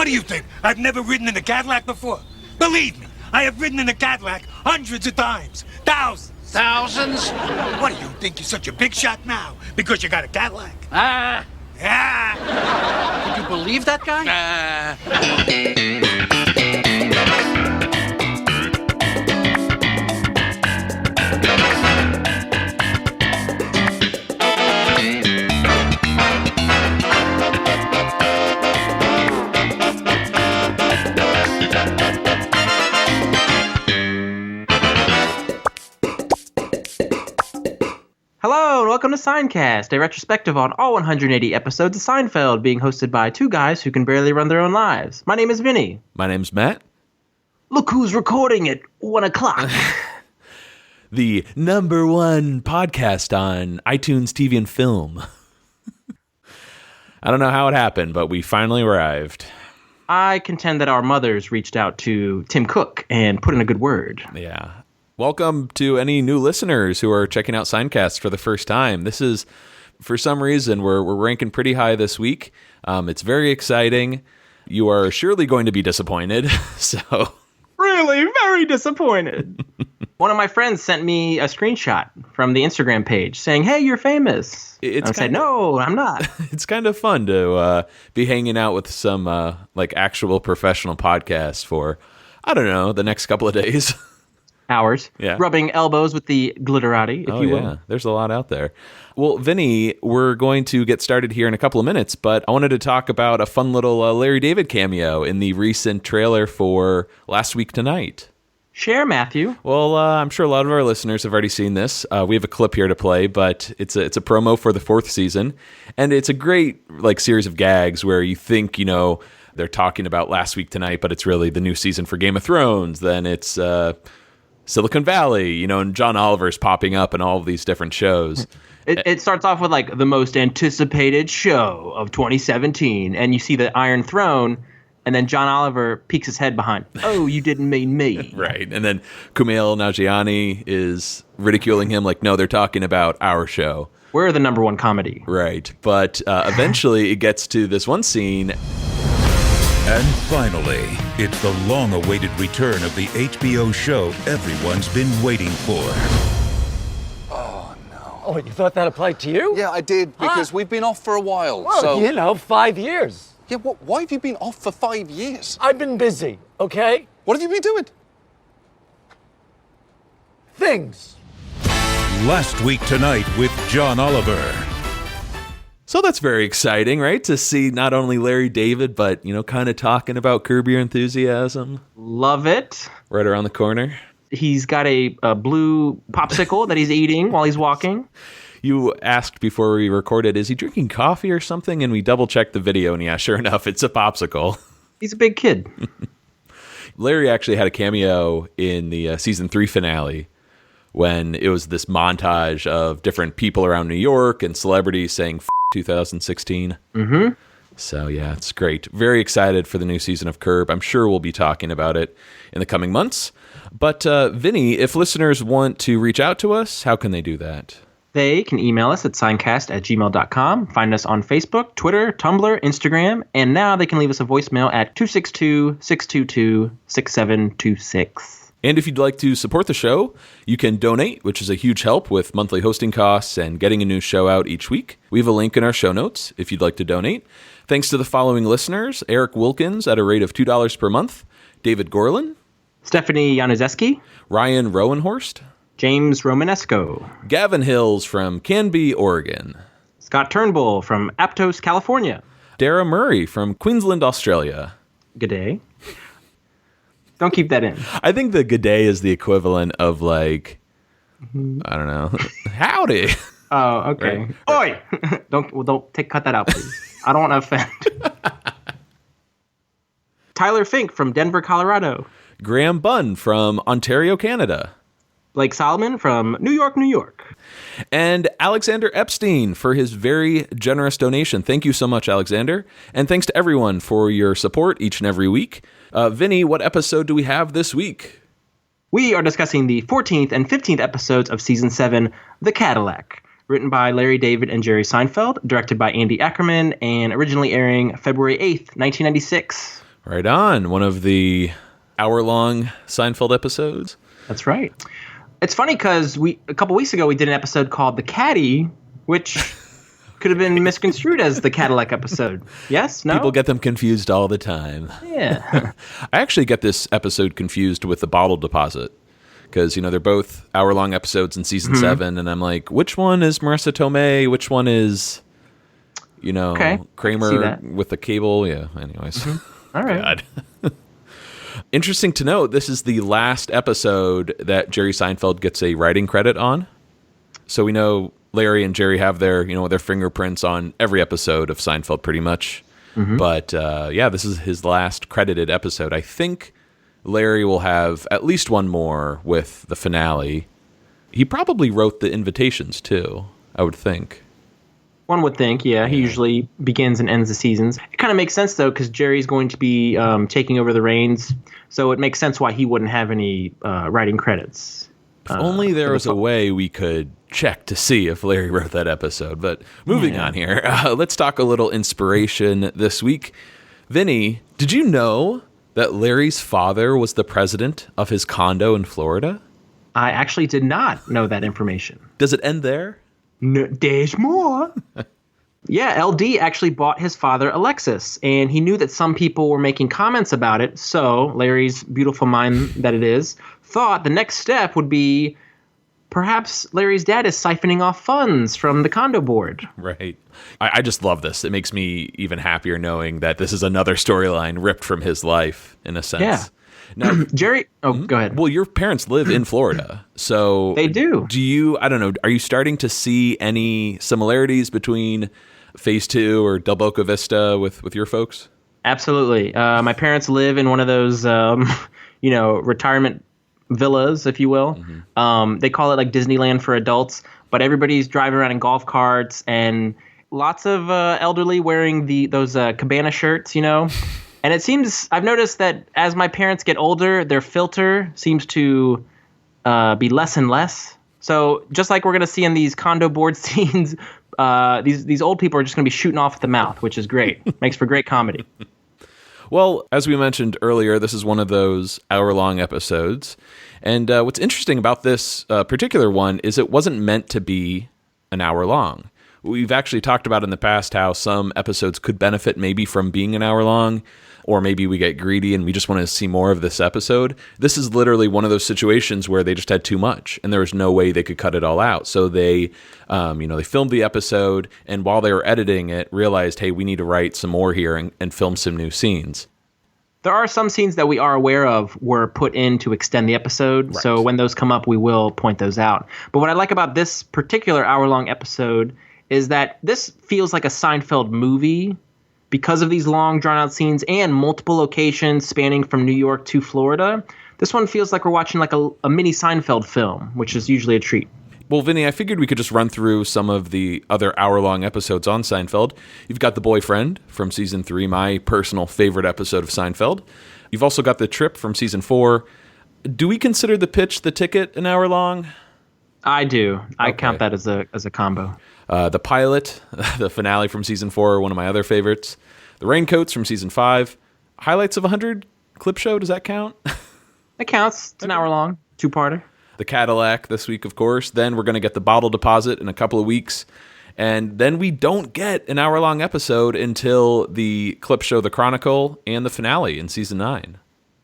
What do you think? I've never ridden in a Cadillac before? Believe me, I have ridden in a Cadillac hundreds of times. Thousands. Thousands? What do you think? You're such a big shot now because you got a Cadillac? Ah. Ah. Could you believe that guy? Hello, and welcome to Seincast, a retrospective on all 180 episodes of Seinfeld, being hosted by two guys who can barely run their own lives. My name is Vinnie. My name's Matt. Look who's recording at 1 o'clock. The #1 podcast on iTunes, TV, and film. I don't know how it happened, but we finally arrived. I contend that our mothers reached out to Tim Cook and put in a good word. Yeah. Welcome to any new listeners who are checking out Seincast for the first time. This is, for some reason, we're ranking pretty high this week. It's very exciting. You are surely going to be disappointed. So, really, very disappointed. One of my friends sent me a screenshot from the Instagram page saying, "Hey, you're famous." I said, "No, I'm not." It's kind of fun to be hanging out with some actual professional podcasts for, I don't know, the next couple of days. Hours. Yeah. Rubbing elbows with the glitterati, if you will. Yeah, there's a lot out there. Well, Vinny, we're going to get started here in a couple of minutes, but I wanted to talk about a fun little Larry David cameo in the recent trailer for Last Week Tonight. Share, Matthew. Well, I'm sure a lot of our listeners have already seen this. We have a clip here to play, but it's a promo for the 4th season, and it's a great series of gags where you think, they're talking about Last Week Tonight, but it's really the new season for Game of Thrones. Then it's Silicon Valley, and John Oliver's popping up in all of these different shows. It starts off with the most anticipated show of 2017, and you see the Iron Throne, and then John Oliver peeks his head behind. "Oh, you didn't mean me." Right, and then Kumail Nanjiani is ridiculing him no, they're talking about our show. We're the #1 comedy. Right, but eventually it gets to this one scene. And finally, it's the long-awaited return of the HBO show everyone's been waiting for. Oh, no. Oh, you thought that applied to you? Yeah, I did, because we've been off for a while, Well, 5 years. Yeah, why have you been off for 5 years? I've been busy, okay? What have you been doing? Things. Last Week Tonight with John Oliver. So that's very exciting, right? To see not only Larry David, but, kind of talking about Curb Your Enthusiasm. Love it. Right around the corner. He's got a blue popsicle that he's eating while he's walking. You asked before we recorded, is he drinking coffee or something? And we double-checked the video, and yeah, sure enough, it's a popsicle. He's a big kid. Larry actually had a cameo in the season 3 finale when it was this montage of different people around New York and celebrities saying 2016. Mm-hmm. So yeah, it's great. Very excited for the new season of Curb. I'm sure we'll be talking about it in the coming months. But Vinny, if listeners want to reach out to us, how can they do that? They can email us at seincast@gmail.com, find us on Facebook, Twitter, Tumblr, Instagram, and now they can leave us a voicemail at 262-622-6726. And if you'd like to support the show, you can donate, which is a huge help with monthly hosting costs and getting a new show out each week. We have a link in our show notes if you'd like to donate. Thanks to the following listeners: Eric Wilkins at a rate of $2 per month, David Gorlin, Stephanie Januszewski, Ryan Rowenhorst, James Romanesco, Gavin Hills from Canby, Oregon, Scott Turnbull from Aptos, California, Dara Murray from Queensland, Australia. Good day. Don't keep that in. I think the good day is the equivalent of I don't know, howdy. Oh, okay. Right. Oi! Cut that out, please. I don't want to offend. Tyler Fink from Denver, Colorado. Graham Bunn from Ontario, Canada. Blake Solomon from New York, New York. And Alexander Epstein for his very generous donation. Thank you so much, Alexander. And thanks to everyone for your support each and every week. Vinny, what episode do we have this week? We are discussing the 14th and 15th episodes of Season 7, The Cadillac, written by Larry David and Jerry Seinfeld, directed by Andy Ackerman, and originally airing February 8th, 1996. Right on. One of the hour-long Seinfeld episodes. That's right. It's funny because a couple weeks ago we did an episode called The Caddy, which could have been misconstrued as the Cadillac episode. Yes? No? People get them confused all the time. Yeah. I actually get this episode confused with the bottle deposit because, they're both hour-long episodes in season 7, and I'm like, which one is Marissa Tomei? Which one is, Kramer with the cable? Yeah, anyways. All right. God. Interesting to note, this is the last episode that Jerry Seinfeld gets a writing credit on. So we know Larry and Jerry have their fingerprints on every episode of Seinfeld pretty much. But this is his last credited episode. I think Larry will have at least one more with the finale. He probably wrote the invitations too, I would think. One would think, yeah. He usually begins and ends the seasons. It kind of makes sense, though, because Jerry's going to be taking over the reins. So it makes sense why he wouldn't have any writing credits. If only there was a way we could check to see if Larry wrote that episode. But moving on here, let's talk a little inspiration this week. Vinny, did you know that Larry's father was the president of his condo in Florida? I actually did not know that information. Does it end there? No, there's more. Yeah, LD actually bought his father a Lexus, and he knew that some people were making comments about it, so Larry's beautiful mind that it is, thought the next step would be perhaps Larry's dad is siphoning off funds from the condo board. Right. I just love this. It makes me even happier knowing that this is another storyline ripped from his life, in a sense. Yeah. Now, Jerry, go ahead. Well, your parents live in Florida, so they do. Do you? I don't know. Are you starting to see any similarities between Phase 2 or Del Boca Vista with your folks? Absolutely. My parents live in one of those, retirement villas, if you will. They call it like Disneyland for adults, but everybody's driving around in golf carts and lots of elderly wearing those cabana shirts, And it seems, I've noticed that as my parents get older, their filter seems to be less and less. So just like we're going to see in these condo board scenes, these old people are just going to be shooting off at the mouth, which is great. Makes for great comedy. Well, as we mentioned earlier, this is one of those hour-long episodes. And what's interesting about this particular one is it wasn't meant to be an hour long. We've actually talked about in the past how some episodes could benefit maybe from being an hour long, or maybe we get greedy and we just want to see more of this episode. This is literally one of those situations where they just had too much and there was no way they could cut it all out. So they, they filmed the episode, and while they were editing it, realized, hey, we need to write some more here and film some new scenes. There are some scenes that we are aware of were put in to extend the episode. Right. So when those come up, we will point those out. But what I like about this particular hour-long episode is that this feels like a Seinfeld movie because of these long, drawn-out scenes and multiple locations spanning from New York to Florida. This one feels like we're watching like a mini Seinfeld film, which is usually a treat. Well, Vinny, I figured we could just run through some of the other hour-long episodes on Seinfeld. You've got The Boyfriend from Season 3, my personal favorite episode of Seinfeld. You've also got The Trip from Season 4. Do we consider The Pitch, The Ticket an hour long? I do. I count that as a combo. The Pilot, the finale from Season 4, one of my other favorites. The Raincoats from Season 5. Highlights of 100 clip show, does that count? It counts. It's an hour long, two-parter. The Cadillac this week, of course. Then we're going to get the Bottle Deposit in a couple of weeks. And then we don't get an hour-long episode until the clip show The Chronicle and the finale in Season 9.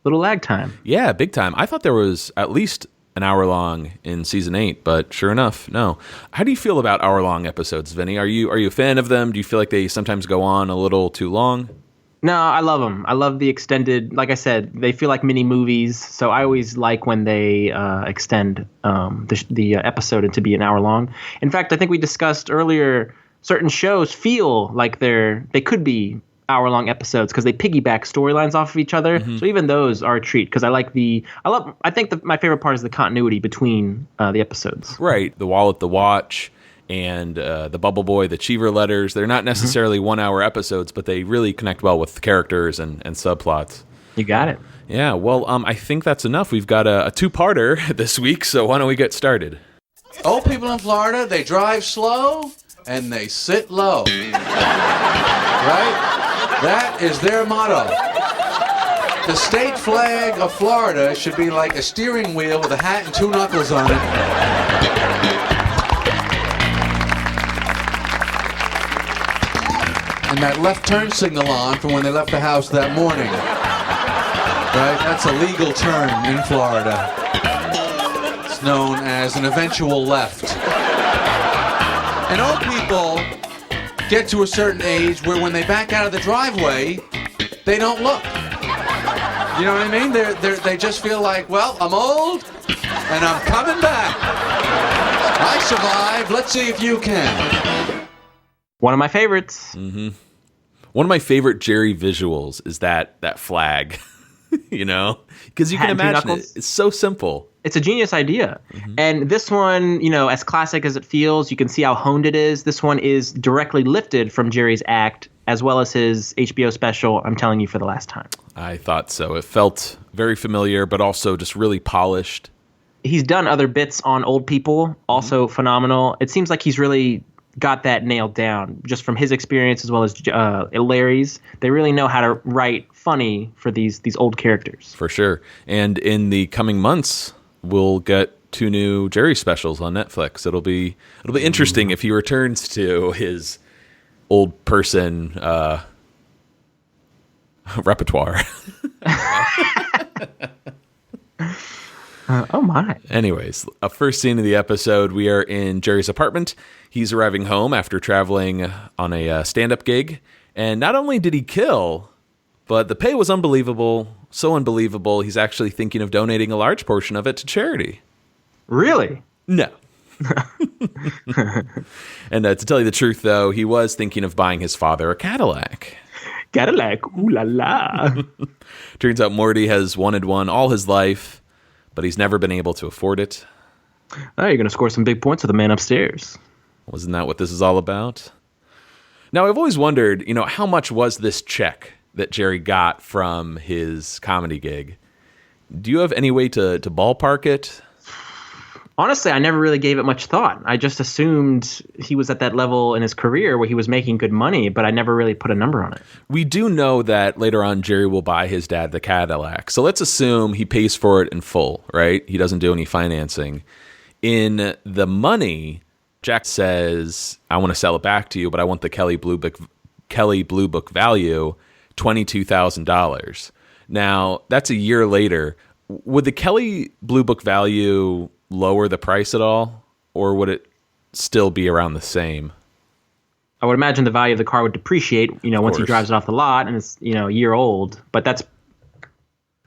Little lag time. Yeah, big time. I thought there was at least an hour long in Season 8, but sure enough, no. How do you feel about hour-long episodes, Vinny? Are you a fan of them? Do you feel like they sometimes go on a little too long? No, I love them. I love the extended, like I said, they feel like mini movies, so I always like when they extend the episode into be an hour long. In fact, I think we discussed earlier, certain shows feel like they could be hour-long episodes because they piggyback storylines off of each other. Mm-hmm. So even those are a treat because I think my favorite part is the continuity between the episodes. Right, The Wallet, The Watch, and the Bubble Boy, the Cheever Letters. They're not necessarily 1 hour episodes, but they really connect well with characters and subplots. You got it. Yeah, well, I think that's enough. We've got a two-parter this week, so why don't we get started? Old people in Florida, they drive slow and they sit low. Right? That is their motto. The state flag of Florida should be like a steering wheel with a hat and 2 knuckles on it. And that left turn signal on from when they left the house that morning. Right? That's a legal turn in Florida. It's known as an eventual left. And old people get to a certain age where when they back out of the driveway, they don't look. You know what I mean? They just feel like, well, I'm old and I'm coming back. I survived. Let's see if you can. One of my favorites. One of my favorite Jerry visuals is that flag, you know? Because you can Hat and two imagine it. knuckles. It's so simple. It's a genius idea. And this one, you know, as classic as it feels, you can see how honed it is. This one is directly lifted from Jerry's act, as well as his HBO special, I'm Telling You for the Last Time. I thought so. It felt very familiar, but also just really polished. He's done other bits on old people, also phenomenal. It seems like he's really got that nailed down, just from his experience as well as Larry's. They really know how to write funny for these old characters. For sure. And in the coming months, we'll get 2 new Jerry specials on Netflix. It'll be interesting if he returns to his old person repertoire. Oh my. Anyways, a first scene of the episode, we are in Jerry's apartment. He's arriving home after traveling on a stand-up gig. And not only did he kill, but the pay was unbelievable. So unbelievable, he's actually thinking of donating a large portion of it to charity. Really? No. And to tell you the truth, though, he was thinking of buying his father a Cadillac. Cadillac, ooh la la. Turns out Morty has wanted one all his life, but he's never been able to afford it. Oh, you're going to score some big points with the man upstairs. Wasn't that what this is all about? Now, I've always wondered, you know, how much was this check that Jerry got from his comedy gig? Do you have any way to ballpark it? Honestly, I never really gave it much thought. I just assumed he was at that level in his career where he was making good money, but I never really put a number on it. We do know that later on Jerry will buy his dad the Cadillac. So let's assume he pays for it in full, right? He doesn't do any financing. In the money, Jack says, I want to sell it back to you, but I want the Kelly Blue Book value, $22,000. Now, that's a year later. Would the Kelly Blue Book value lower the price at all, or would it still be around the same? I would imagine the value of the car would depreciate, once he drives it off the lot and it's, a year old. But that's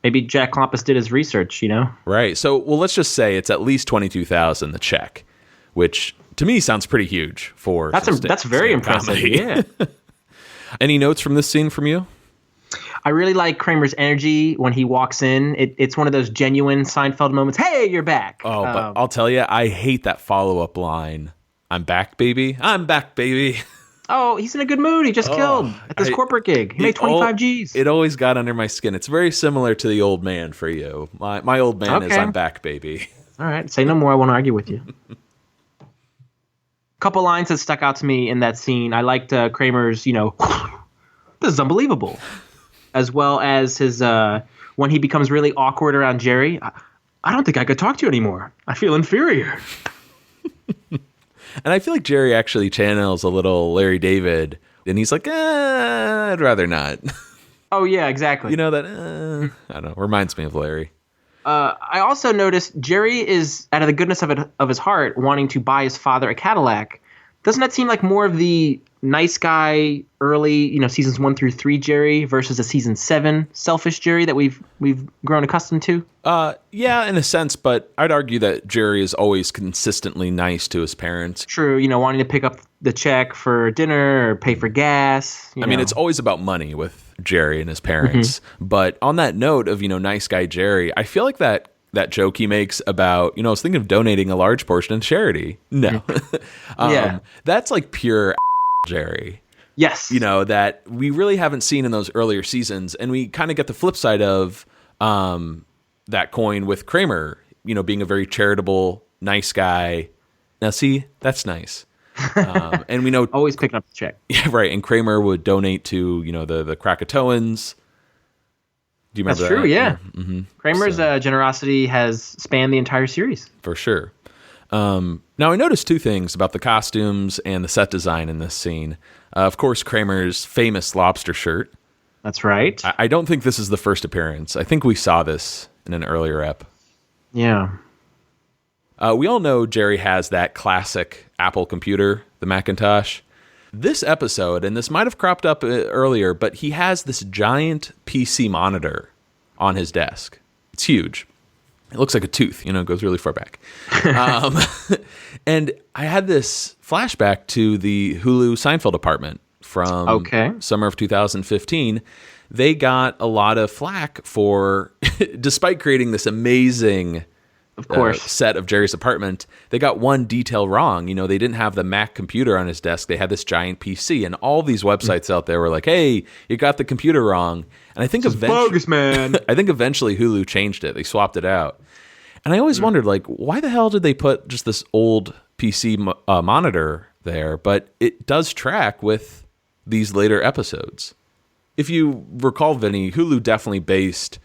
maybe Jack Klompus did his research, Right. So, well, let's just say it's at least $22,000 the check, which to me sounds pretty huge for that's very impressive. Comedy. Yeah. Any notes from this scene from you? I really like Kramer's energy when he walks in. It's one of those genuine Seinfeld moments. Hey, you're back. Oh, but I'll tell you, I hate that follow-up line. I'm back, baby. I'm back, baby. Oh, he's in a good mood. He just killed at this corporate gig. He made 25 G's. It always got under my skin. It's very similar to the old man for you. My old man is I'm back, baby. All right. Say no more. I won't argue with you. Couple lines that stuck out to me in that scene. I liked Kramer's, this is unbelievable. As well as his, when he becomes really awkward around Jerry. I don't think I could talk to you anymore. I feel inferior. And I feel like Jerry actually channels a little Larry David. And he's like, I'd rather not. Oh, yeah, exactly. I don't know. Reminds me of Larry. I also noticed Jerry is, out of the goodness of his heart, wanting to buy his father a Cadillac. Doesn't that seem like more of the nice guy early, seasons 1 through 3 Jerry versus a season 7 selfish Jerry that we've grown accustomed to? Yeah, in a sense, but I'd argue that Jerry is always consistently nice to his parents. True, wanting to pick up the check for dinner or pay for gas. I mean, it's always about money with Jerry and his parents. Mm-hmm. But on that note of, nice guy Jerry, I feel like that joke he makes about, I was thinking of donating a large portion to charity. No. Yeah. That's like pure Jerry. Yes. That we really haven't seen in those earlier seasons. And we kind of get the flip side of that coin with Kramer, being a very charitable, nice guy. Now, see, that's nice. And we know... Always picking up the check. Yeah, right. And Kramer would donate to, the Krakatoans. Do you remember That's that? true, yeah. Mm-hmm. Kramer's generosity has spanned the entire series. For sure. Now, I noticed two things about the costumes and the set design in this scene. Of course, Kramer's famous lobster shirt. That's right. I don't think this is the first appearance. I think we saw this in an earlier ep. Yeah. We all know Jerry has that classic Apple computer, the Macintosh. This episode, and this might have cropped up earlier, but he has this giant PC monitor on his desk. It's huge. It looks like a tooth, it goes really far back. And I had this flashback to the Hulu Seinfeld apartment from summer of 2015. They got a lot of flack for, despite creating this amazing set of Jerry's apartment, they got one detail wrong. They didn't have the Mac computer on his desk. They had this giant PC, and all these websites out there were like, "Hey, you got the computer wrong." And I think eventually, bogus, man. I think eventually Hulu changed it. They swapped it out. And I always wondered, why the hell did they put just this old PC monitor there? But it does track with these later episodes. If you recall, Vinny, Hulu definitely based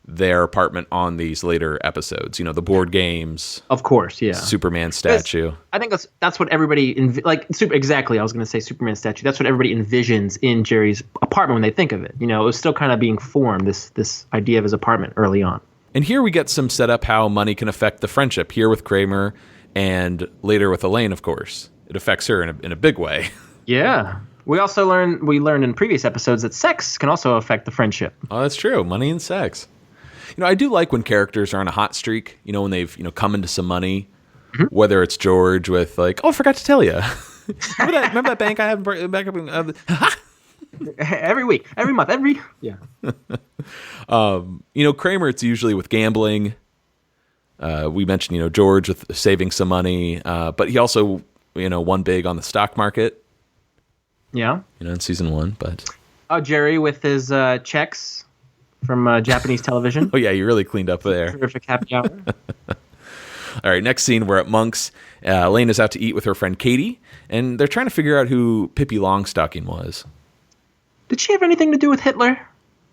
their apartment on these later episodes. The board games. Of course, yeah. Superman statue. I think that's what everybody exactly. I was going to say Superman statue. That's what everybody envisions in Jerry's apartment when they think of it. It was still kind of being formed, this idea of his apartment early on. And here we get some setup how money can affect the friendship. Here with Kramer, and later with Elaine, of course. It affects her in a big way. Yeah. We also learned in previous episodes that sex can also affect the friendship. Oh, that's true. Money and sex. I do like when characters are on a hot streak, when they've, come into some money, whether it's George with I forgot to tell you. remember that bank I have back up in, every week, every month, yeah. Kramer, it's usually with gambling. We mentioned, George with saving some money, but he also, won big on the stock market. Yeah. In season 1, but. Oh, Jerry with his checks from Japanese television. Oh, yeah, you really cleaned up there. Terrific happy hour. All right, next scene, we're at Monk's. Elaine is out to eat with her friend Katie, and they're trying to figure out who Pippi Longstocking was. Did she have anything to do with Hitler?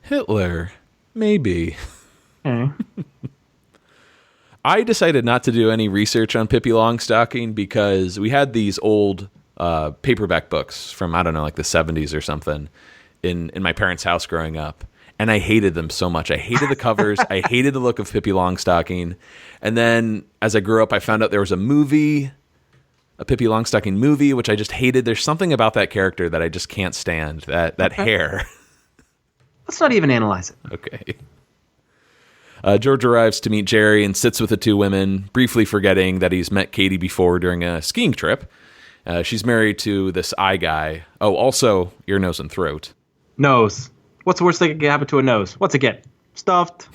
Hitler? Maybe. Okay. I decided not to do any research on Pippi Longstocking because we had these old paperback books from, I don't know, like the 70s or something in my parents' house growing up. And I hated them so much. I hated the covers. I hated the look of Pippi Longstocking. And then as I grew up, I found out there was a movie, a Pippi Longstocking movie, which I just hated. There's something about that character that I just can't stand, that hair. Let's not even analyze it. Okay. George arrives to meet Jerry and sits with the two women, briefly forgetting that he's met Katie before during a skiing trip. She's married to this eye guy. Oh, also ear, nose, and throat. Nose. What's the worst thing that can happen to a nose? What's it get? Stuffed.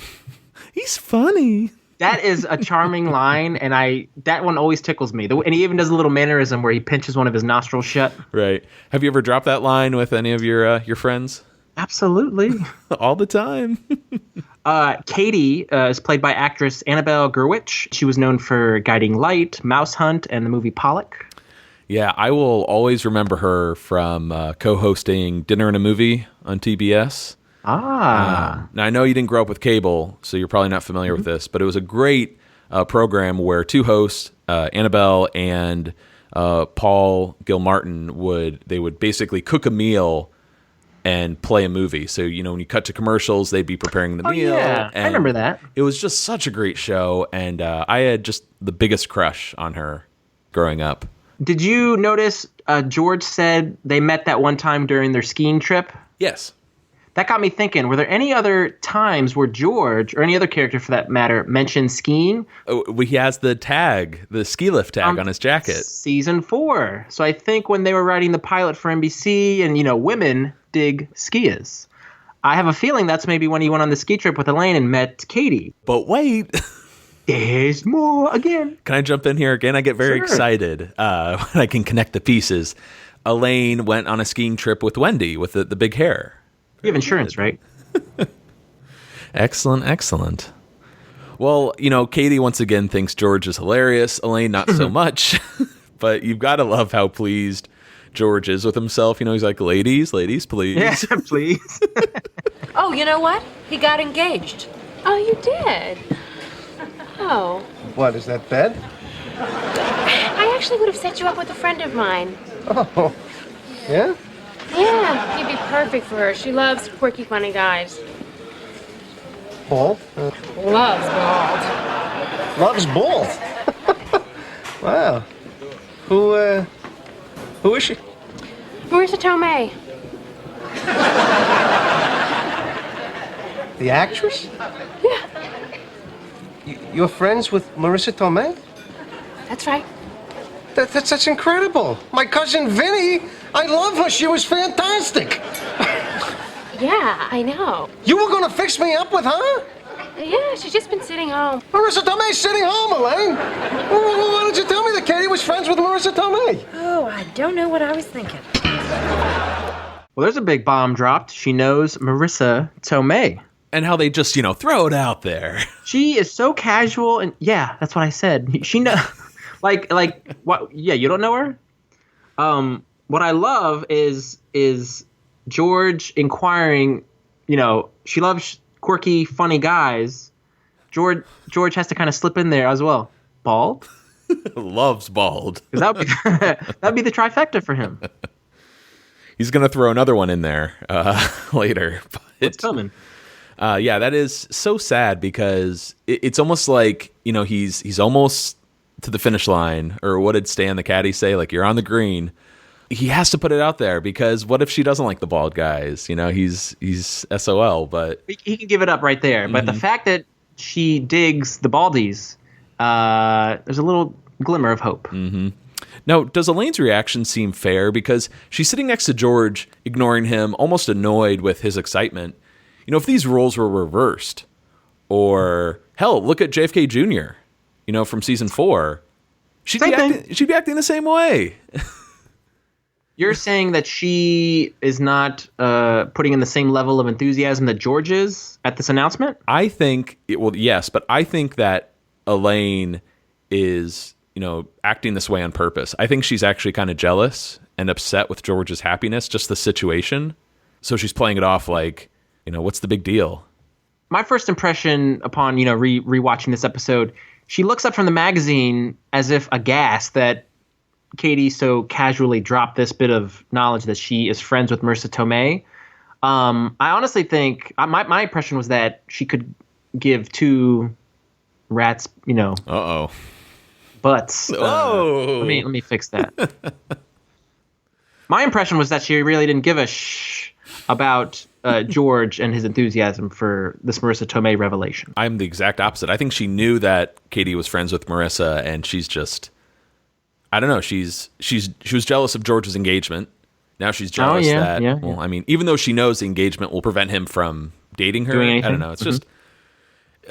He's funny. That is a charming line, and that one always tickles me. And he even does a little mannerism where he pinches one of his nostrils shut. Right. Have you ever dropped that line with any of your friends? Absolutely. All the time. Katie is played by actress Annabelle Gurwitch. She was known for Guiding Light, Mouse Hunt, and the movie Pollock. Yeah, I will always remember her from co-hosting Dinner and a Movie on TBS. Now, I know you didn't grow up with cable, so you're probably not familiar with this, but it was a great program where two hosts, Annabelle and Paul Gilmartin, would basically cook a meal and play a movie. So, when you cut to commercials, they'd be preparing the meal. Yeah, I remember that. It was just such a great show, and I had just the biggest crush on her growing up. Did you notice George said they met that one time during their skiing trip? Yes. That got me thinking, were there any other times where George, or any other character for that matter, mentioned skiing? Oh, he has the tag, the ski lift tag on his jacket. Season 4. So I think when they were writing the pilot for NBC and, women dig skiers. I have a feeling that's maybe when he went on the ski trip with Elaine and met Katie. But wait. There's more again. Can I jump in here again? I get very excited when I can connect the pieces. Elaine went on a skiing trip with Wendy with the big hair. You have insurance, right? Excellent. Well, Katie once again thinks George is hilarious. Elaine, not so much. But you've got to love how pleased George is with himself. He's like, ladies, please. Yeah, please. Oh, you know what? He got engaged. Oh, you did? Oh. What, is that bad? I actually would have set you up with a friend of mine. Oh, yeah? Yeah, he'd be perfect for her. She loves quirky, funny guys. Bald? Loves bald. Loves bald? Wow. Who is she? Marissa Tomei. The actress? Yeah. You're friends with Marissa Tomei? That's right. That's incredible. My cousin Vinnie, I love her. She was fantastic. Yeah, I know. You were gonna fix me up with her? Yeah, she's just been sitting home. Marissa Tomei's sitting home, Elaine. Why did you tell me that Katie was friends with Marissa Tomei? Oh, I don't know what I was thinking. Well, there's a big bomb dropped. She knows Marissa Tomei. And how they just, throw it out there. She is so casual, and yeah, that's what I said. She know, like what? Yeah, you don't know her. What I love is George inquiring. She loves quirky, funny guys. George has to kind of slip in there as well. Bald. Loves bald. That'd be the trifecta for him. He's gonna throw another one in there later. But What's coming? Yeah, that is so sad because it's almost like, he's almost to the finish line, or what did Stan the caddy say? Like, you're on the green. He has to put it out there because what if she doesn't like the bald guys? He's SOL, but He can give it up right there. But the fact that she digs the baldies, there's a little glimmer of hope. Mm-hmm. Now, does Elaine's reaction seem fair? Because she's sitting next to George, ignoring him, almost annoyed with his excitement. If these roles were reversed, or hell, look at JFK Jr., from season 4, she'd be acting the same way. You're saying that she is not putting in the same level of enthusiasm that George is at this announcement? I think, yes, but I think that Elaine is, acting this way on purpose. I think she's actually kind of jealous and upset with George's happiness, just the situation. So she's playing it off like, what's the big deal? My first impression upon, rewatching this episode, she looks up from the magazine as if aghast that Katie so casually dropped this bit of knowledge that she is friends with Marissa Tomei. I honestly think my impression was that she could give two rats, butts. Oh, let me fix that. My impression was that she really didn't give a shh about George and his enthusiasm for this Marissa Tomei revelation. I'm the exact opposite. I think she knew that Katie was friends with Marissa, and she's just, I don't know. She was jealous of George's engagement. Now she's jealous even though she knows the engagement will prevent him from dating her, I don't know. It's just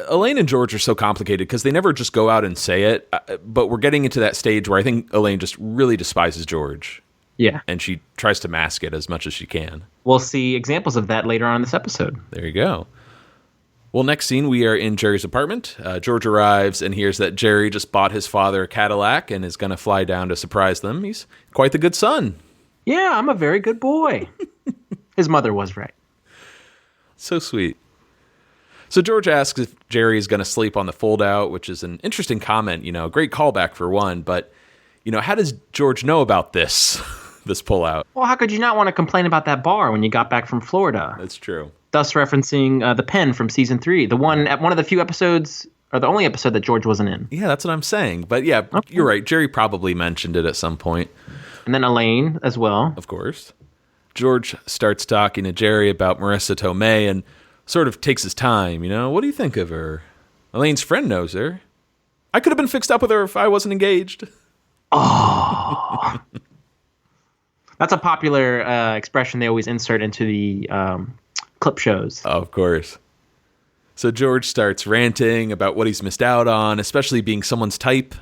Elaine and George are so complicated because they never just go out and say it. But we're getting into that stage where I think Elaine just really despises George. Yeah. And she tries to mask it as much as she can. We'll see examples of that later on in this episode. There you go. Well, next scene, we are in Jerry's apartment. George arrives and hears that Jerry just bought his father a Cadillac and is going to fly down to surprise them. He's quite the good son. Yeah, I'm a very good boy. His mother was right. So sweet. So George asks if Jerry is going to sleep on the fold-out, which is an interesting comment. Great callback for one, but, how does George know about this pullout? Well, how could you not want to complain about that bar when you got back from Florida? That's true. Thus referencing the pen from season 3, one of the few episodes, or the only episode that George wasn't in. Yeah, that's what I'm saying. But yeah, okay. You're right. Jerry probably mentioned it at some point. And then Elaine as well. Of course. George starts talking to Jerry about Marissa Tomei and sort of takes his time. What do you think of her? Elaine's friend knows her. I could have been fixed up with her if I wasn't engaged. Oh. That's a popular expression they always insert into the clip shows. Of course. So George starts ranting about what he's missed out on, especially being someone's type.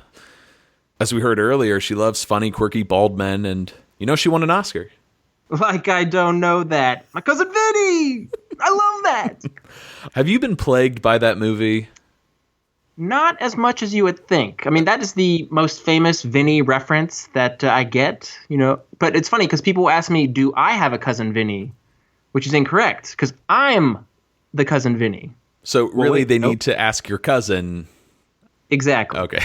As we heard earlier, she loves funny, quirky, bald men, and she won an Oscar. Like I don't know that. My cousin Vinnie! I love that! Have you been plagued by that movie? Not as much as you would think. I mean, that is the most famous Vinnie reference that I get, But it's funny because people ask me, do I have a cousin Vinnie? which is incorrect because I'm the cousin Vinny. So really, they need to ask your cousin. Exactly. Okay.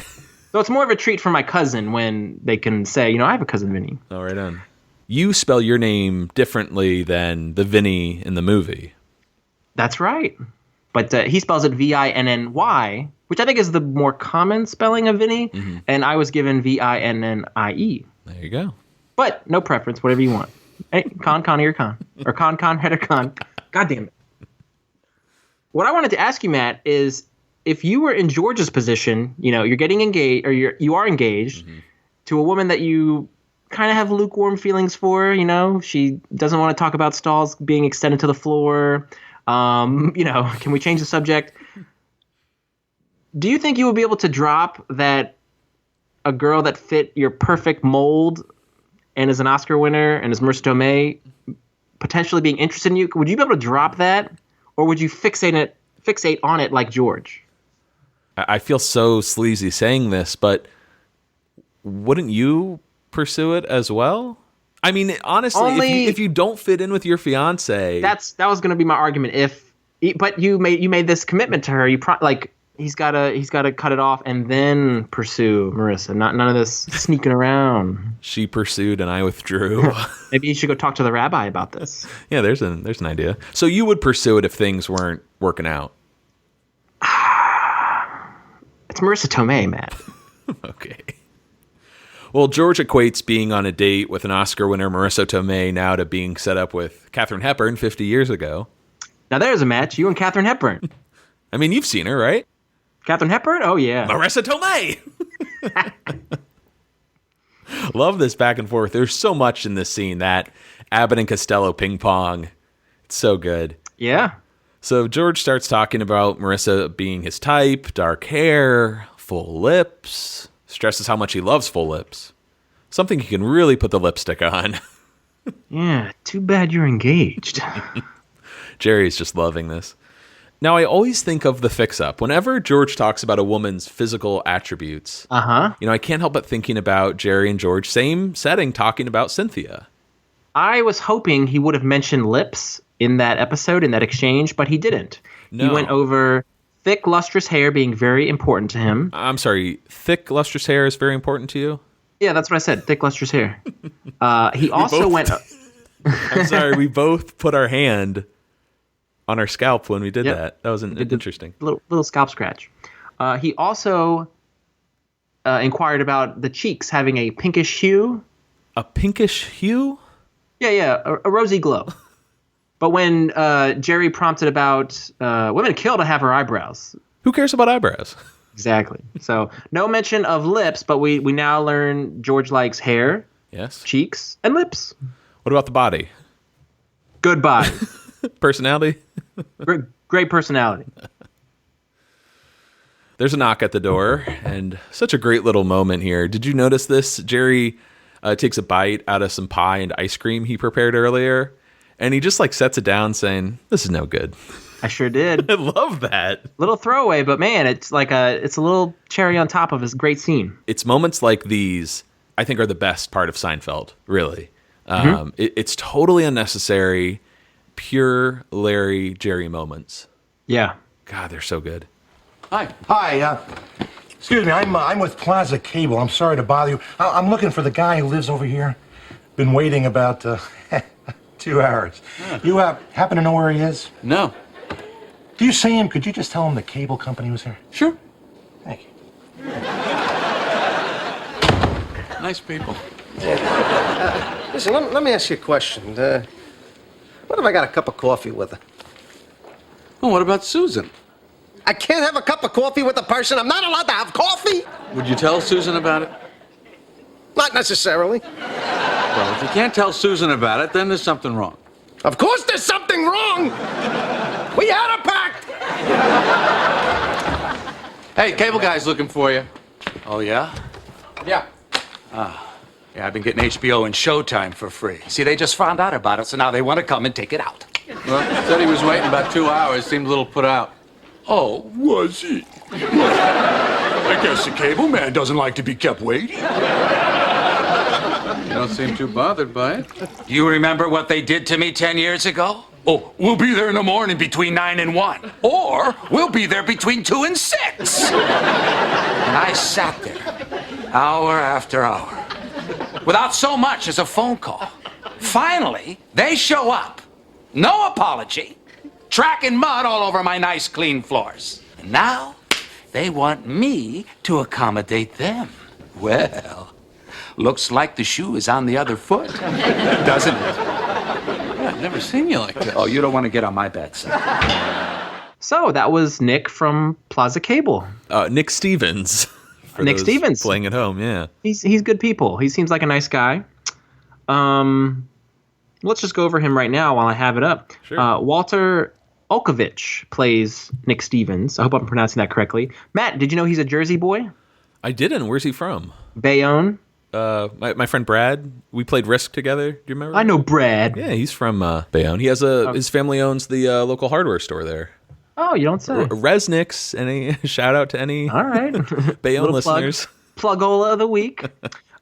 So it's more of a treat for my cousin when they can say, I have a cousin Vinny. Oh, right on. You spell your name differently than the Vinny in the movie. That's right. But he spells it Vinny, which I think is the more common spelling of Vinny. Mm-hmm. And I was given Vinnie. There you go. But no preference, whatever you want. Hey, con, or con. Or con, head or con. God damn it. What I wanted to ask you, Matt, is if you were in George's position, you're getting engaged, or you are engaged to a woman that you kind of have lukewarm feelings for, she doesn't want to talk about stalls being extended to the floor. Can we change the subject? Do you think you would be able to drop that a girl that fit your perfect mold and is an Oscar winner and is Marissa Tomei potentially being interested in you? Would you be able to drop that? Or would you fixate on it like George? I feel so sleazy saying this, but wouldn't you pursue it as well? I mean, honestly, if you don't fit in with your fiance, that was going to be my argument. But you made this commitment to her. He's got to cut it off and then pursue Marissa. None of this sneaking around. She pursued and I withdrew. Maybe you should go talk to the rabbi about this. Yeah, there's an idea. So you would pursue it if things weren't working out. It's Marissa Tomei, Matt. Okay. Well, George equates being on a date with an Oscar winner, Marissa Tomei, now to being set up with Katharine Hepburn 50 years ago. Now there's a match. You and Katharine Hepburn. I mean, you've seen her, right? Katharine Hepburn? Oh, yeah. Marissa Tomei! Love this back and forth. There's so much in this scene. That Abbott and Costello ping pong. It's so good. Yeah. So George starts talking about Marissa being his type, dark hair, full lips, stresses how much he loves full lips. Something he can really put the lipstick on. Yeah, too bad you're engaged. Jerry's just loving this. Now, I always think of the fix-up. Whenever George talks about a woman's physical attributes, I can't help but thinking about Jerry and George, same setting, talking about Cynthia. I was hoping he would have mentioned lips in that episode, in that exchange, but he didn't. No. He went over thick, lustrous hair being very important to him. I'm sorry, thick, lustrous hair is very important to you? Yeah, that's what I said, thick, lustrous hair. He also went... I'm sorry, we both put our hand on our scalp when we did that. That was interesting. Little scalp scratch. He also inquired about the cheeks having a pinkish hue. A pinkish hue? Yeah, a rosy glow. But when Jerry prompted about women kill to have her eyebrows. Who cares about eyebrows? Exactly. So no mention of lips, but we now learn George likes hair, yes, cheeks, and lips. What about the body? Good body. Personality? Great personality. There's a knock at the door, and such a great little moment here. Did you notice this? Jerry takes a bite out of some pie and ice cream he prepared earlier, and he just sets it down saying, "This is no good." I sure did. I love that. Little throwaway, but man, it's it's a little cherry on top of his great scene. It's moments like these, I think, are the best part of Seinfeld, really. It's totally unnecessary, pure Larry, Jerry moments. Yeah. God, they're so good. Hi. Excuse me, I'm with Plaza Cable. I'm sorry to bother you. I'm looking for the guy who lives over here. Been waiting about 2 hours. You happen to know where he is? No. Do you see him? Could you just tell him the cable company was here? Sure. Thank you. Nice people. Listen, let me ask you a question. What if I got a cup of coffee with her? Well, what about Susan? I can't have a cup of coffee with a person. I'm not allowed to have coffee. Would you tell Susan about it? Not necessarily. Well, if you can't tell Susan about it, then there's something wrong. Of course there's something wrong. We had a pact. Hey, cable guy's looking for you. Oh, yeah? Yeah. Yeah, I've been getting HBO and Showtime for free. See, they just found out about it, so now they want to come and take it out. Well, said he was waiting about 2 hours. Seemed a little put out. Oh, was he? I guess the cable man doesn't like to be kept waiting. You don't seem too bothered by it. You remember what they did to me 10 years ago? Oh, we'll be there in the morning between 9 and 1. Or we'll be there between 2 and 6. And I sat there, hour after hour, without so much as a phone call. Finally, they show up. No apology. Tracking mud all over my nice clean floors. And now, they want me to accommodate them. Well, looks like the shoe is on the other foot, doesn't it? I've never seen you like this. Oh, you don't want to get on my bad side. So that was Nick from Plaza Cable. Nick Stevens. For Nick those Stevens. playing at home, yeah. He's good people. He seems like a nice guy. Let's just go over him right now while I have it up. Sure. Walter Olkovich plays Nick Stevens. I hope I'm pronouncing that correctly. Matt, did you know he's a Jersey boy? I didn't. Where's he from? Bayonne. My friend Brad, we played Risk together. Do you remember? I know Brad. Yeah, he's from Bayonne. He has his family owns the local hardware store there. Oh, you don't say. Resnick's. Any shout out to any All right. Bayonne listeners? Plugola of the week.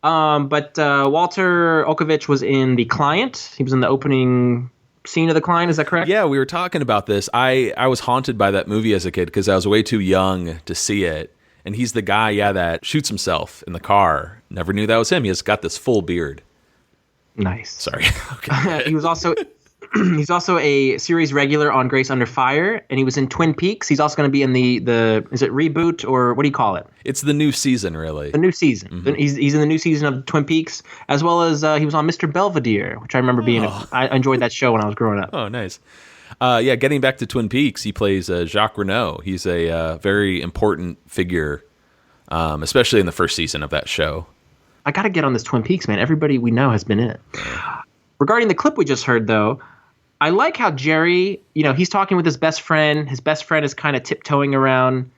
But Walter Olkovich was in The Client. He was in the opening scene of The Client. Is that correct? Yeah, we were talking about this. I was haunted by that movie as a kid because I was way too young to see it. And he's the guy, that shoots himself in the car. Never knew that was him. He's got this full beard. Nice. Sorry. Okay. He was also he's also a series regular on Grace Under Fire, and he was in Twin Peaks. He's also going to be in the is it reboot or what do you call it? It's the new season, really. The new season. Mm-hmm. He's in the new season of Twin Peaks, as well as he was on Mr. Belvedere, which I remember being. I enjoyed that show when I was growing up. Oh, nice. Getting back to Twin Peaks, he plays Jacques Renault. He's a very important figure, especially in the first season of that show. I got to get on this Twin Peaks, man. Everybody we know has been in it. Regarding the clip we just heard, though, I like how Jerry, he's talking with his best friend. His best friend is kind of tiptoeing around,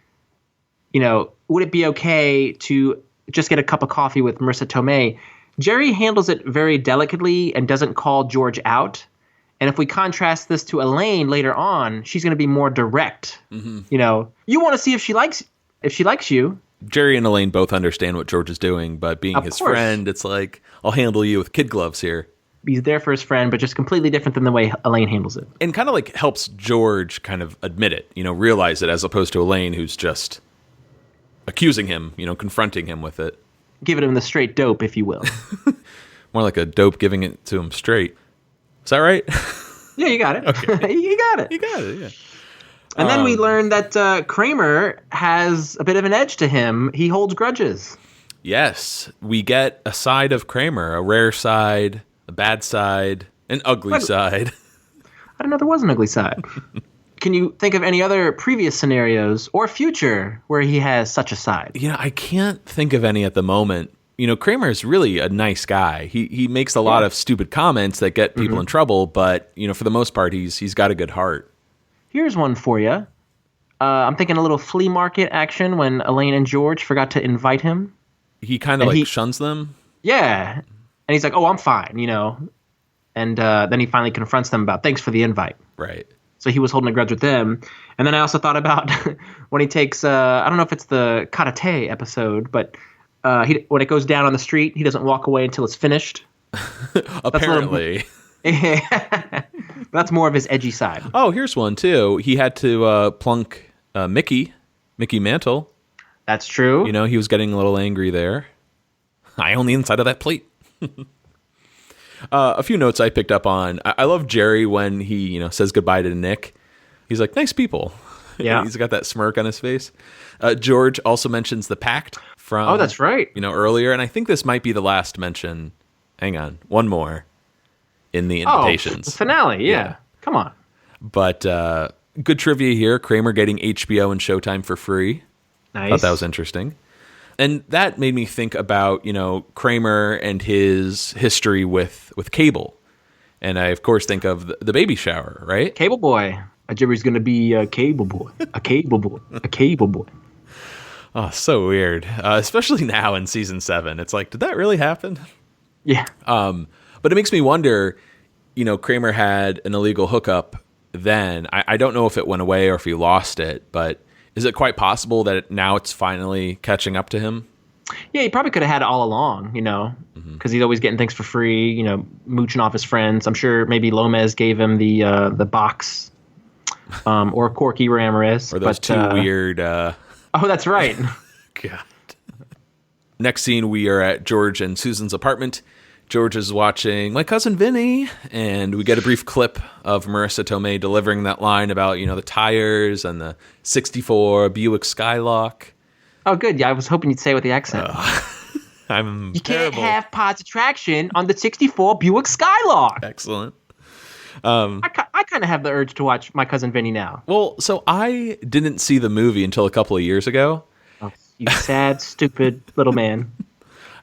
would it be okay to just get a cup of coffee with Marissa Tomei? Jerry handles it very delicately and doesn't call George out. And if we contrast this to Elaine later on, she's going to be more direct. Mm-hmm. You want to see if she likes you. Jerry and Elaine both understand what George is doing, but being his friend, it's like, I'll handle you with kid gloves here. He's there for his friend, but just completely different than the way Elaine handles it. And kind of helps George kind of admit it, realize it, as opposed to Elaine, who's just accusing him, confronting him with it. Giving him the straight dope, if you will. More like a dope giving it to him straight. Is that right? Yeah, you got it. Okay. You got it. You got it, yeah. And then we learned that Kramer has a bit of an edge to him. He holds grudges. Yes. We get a side of Kramer, a rare side, a bad side, an ugly side. I didn't know there was an ugly side. Can you think of any other previous scenarios or future where he has such a side? I can't think of any at the moment. Kramer is really a nice guy. He makes a lot of stupid comments that get people in trouble, but, for the most part, he's got a good heart. Here's one for you. I'm thinking a little flea market action when Elaine and George forgot to invite him. He kind of shuns them? Yeah. And he's like, oh, I'm fine, And then he finally confronts them about, thanks for the invite. Right. So he was holding a grudge with them. And then I also thought about when he takes, I don't know if it's the karate episode, but when it goes down on the street, he doesn't walk away until it's finished. Apparently. That's more of his edgy side. Oh, here's one, too. He had to plunk Mickey Mantle. That's true. He was getting a little angry there. I own the inside of that plate. A few notes I picked up on. I love Jerry when he, says goodbye to Nick. He's like, nice people. Yeah. He's got that smirk on his face. George also mentions the pact from... Oh, that's right. Earlier. And I think this might be the last mention. Hang on. One more. In the invitations. The finale, yeah. Come on. But good trivia here. Kramer getting HBO and Showtime for free. Nice. Thought that was interesting. And that made me think about, Kramer and his history with cable. And I, of course, think of the baby shower, right? Cable boy. Jerry's going to be a cable boy. A cable boy. A cable boy. Oh, so weird. Especially now in season 7. It's like, did that really happen? Yeah. But it makes me wonder, Kramer had an illegal hookup then. I don't know if it went away or if he lost it, but is it quite possible that now it's finally catching up to him? Yeah, he probably could have had it all along, because he's always getting things for free, mooching off his friends. I'm sure maybe Lomez gave him the box, or Corky Ramirez. Or those two weird... Oh, that's right. God. Next scene, we are at George and Susan's apartment. George is watching My Cousin Vinny, and we get a brief clip of Marissa Tomei delivering that line about, the tires and the 64 Buick Skylark. Oh, good. Yeah, I was hoping you'd say it with the accent. I'm You terrible. can't have pods of traction on the 64 Buick Skylark. Excellent. I kind of have the urge to watch My Cousin Vinny now. Well, so I didn't see the movie until a couple of years ago. Oh, you sad, stupid little man.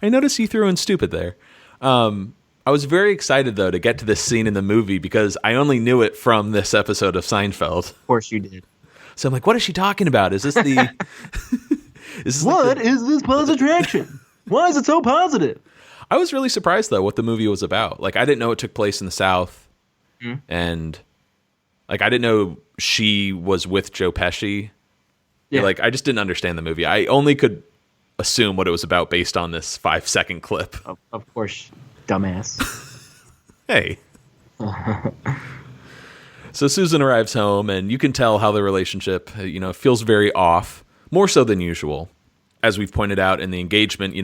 I noticed you threw in stupid there. I was very excited, though, to get to this scene in the movie because I only knew it from this episode of Seinfeld. Of course you did. So I'm like, what is she talking about? Is this the... is this positive attraction? Why is it so positive? I was really surprised, though, what the movie was about. Like, I didn't know it took place in the South. And, like, I didn't know she was with Joe Pesci. Yeah. Like, I just didn't understand the movie. I only could assume what it was about based on this 5-second clip. Of course, dumbass. Hey. So Susan arrives home, and you can tell how the relationship, feels very off, more so than usual. As we've pointed out in the engagement,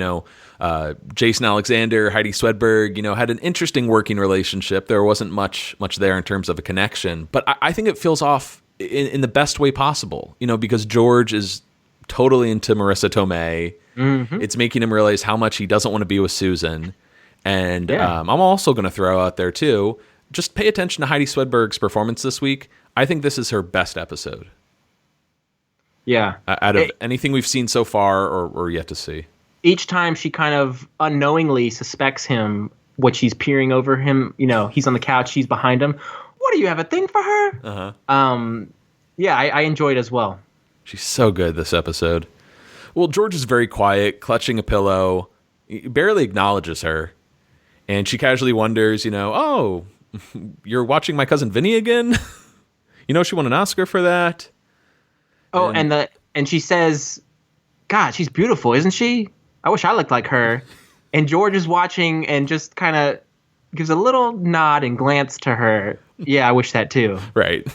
Jason Alexander, Heidi Swedberg, had an interesting working relationship. There wasn't much there in terms of a connection, but I think it feels off in the best way possible, because George is totally into Marissa Tomei. Mm-hmm. It's making him realize how much he doesn't want to be with Susan. And I'm also going to throw out there, too, just pay attention to Heidi Swedberg's performance this week. I think this is her best episode. Yeah. Out of anything we've seen so far or yet to see. Each time she kind of unknowingly suspects him, what she's peering over him, he's on the couch, she's behind him. What, do you have a thing for her? Uh-huh. Yeah, I enjoyed it as well. She's so good this episode. Well, George is very quiet, clutching a pillow. He barely acknowledges her. And she casually wonders, oh, you're watching My Cousin Vinny again? She won an Oscar for that. Oh, and she says, God, she's beautiful, isn't she? I wish I looked like her. And George is watching and just kind of gives a little nod and glance to her. Yeah, I wish that too. Right.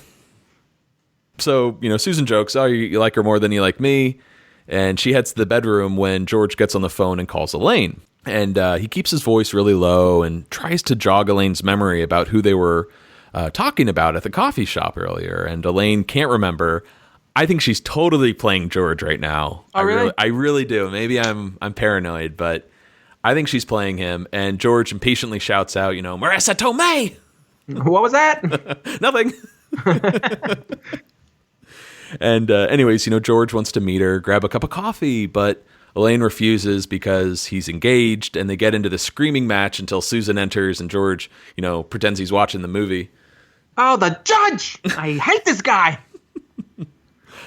So, Susan jokes, oh, you like her more than you like me. And she heads to the bedroom when George gets on the phone and calls Elaine. And he keeps his voice really low and tries to jog Elaine's memory about who they were talking about at the coffee shop earlier. And Elaine can't remember. I think she's totally playing George right now. Oh, really? I really do. Maybe I'm paranoid, but I think she's playing him. And George impatiently shouts out, Marissa Tomei! What was that? Nothing. And anyways, George wants to meet her, grab a cup of coffee, but Elaine refuses because he's engaged, and they get into the screaming match until Susan enters and George, pretends he's watching the movie. Oh, the judge! I hate this guy!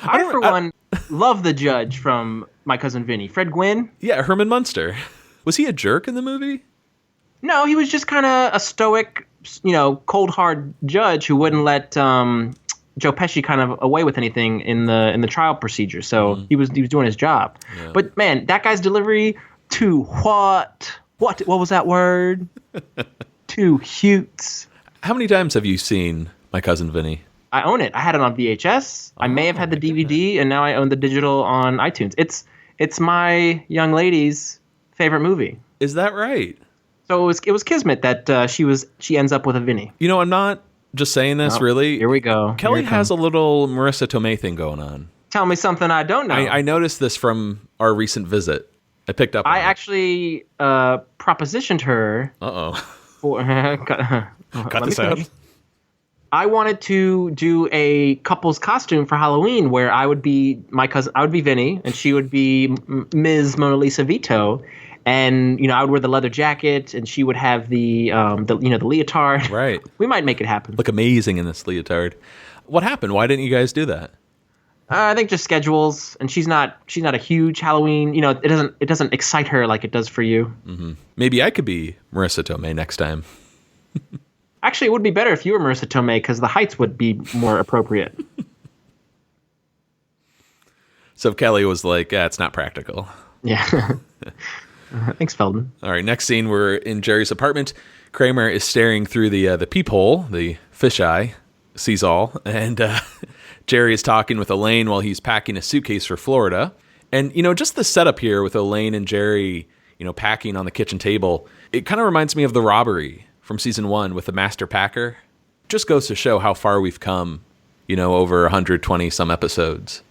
I, for one, love the judge from My Cousin Vinny. Fred Gwynn? Yeah, Herman Munster. Was he a jerk in the movie? No, he was just kind of a stoic, cold hard judge who wouldn't let Joe Pesci kind of away with anything in the trial procedure. So he was doing his job. Yeah. But man, that guy's delivery to what was that word? Too cute. How many times have you seen My Cousin Vinny? I own it. I had it on VHS. I may have had the DVD, and now I own the digital on iTunes. It's my young lady's favorite movie. Is that right? So it was kismet that she ends up with a Vinny. I'm not just saying this, really. Here we go. Kelly has a little Marissa Tomei thing going on. Tell me something I don't know. I noticed this from our recent visit. I picked up on I it. actually propositioned her. Cut this out. I wanted to do a couple's costume for Halloween where I would be my cousin. I would be Vinny, and she would be Ms. Mona Lisa Vito. And I would wear the leather jacket, and she would have the leotard. Right. We might make it happen. Look amazing in this leotard. What happened? Why didn't you guys do that? I think just schedules, and she's not a huge Halloween. It doesn't excite her like it does for you. Mm-hmm. Maybe I could be Marissa Tomei next time. Actually, it would be better if you were Marissa Tomei because the heights would be more appropriate. So Kelly was like, it's not practical. Yeah. Thanks, Feldman. All right, next scene, we're in Jerry's apartment. Kramer is staring through the peephole, the fisheye, sees all, and Jerry is talking with Elaine while he's packing a suitcase for Florida. And, just the setup here with Elaine and Jerry, packing on the kitchen table, it kind of reminds me of The Robbery from season 1 with the master packer. Just goes to show how far we've come, over 120 some episodes.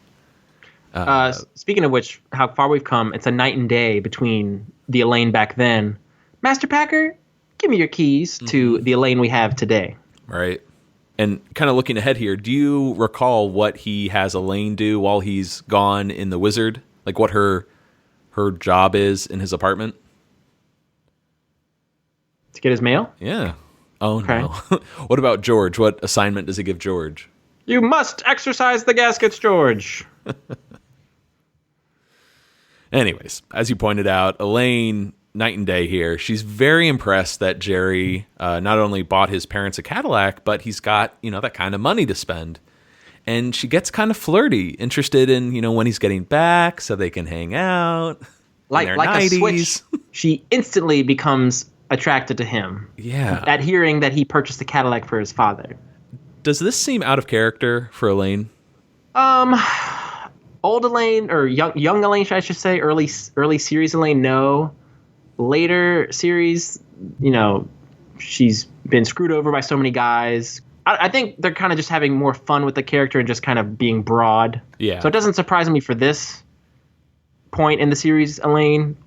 Speaking of which, how far we've come, it's a night and day between the Elaine back then. Master Packer, give me your keys to the Elaine we have today. Right. And kind of looking ahead here, do you recall what he has Elaine do while he's gone in the Wizard? Like what her job is in his apartment? To get his mail? Yeah. Oh, okay. No. What about George? What assignment does he give George? You must exercise the gaskets, George. Anyways, as you pointed out, Elaine, night and day here. She's very impressed that Jerry not only bought his parents a Cadillac, but he's got, that kind of money to spend. And she gets kind of flirty, interested in, when he's getting back so they can hang out. Like a switch, she instantly becomes attracted to him. Yeah. At hearing that he purchased a Cadillac for his father. Does this seem out of character for Elaine? Old Elaine, or young Elaine, I should say, early series Elaine, no. Later series, she's been screwed over by so many guys. I think they're kind of just having more fun with the character and just kind of being broad. Yeah. So it doesn't surprise me for this point in the series, Elaine.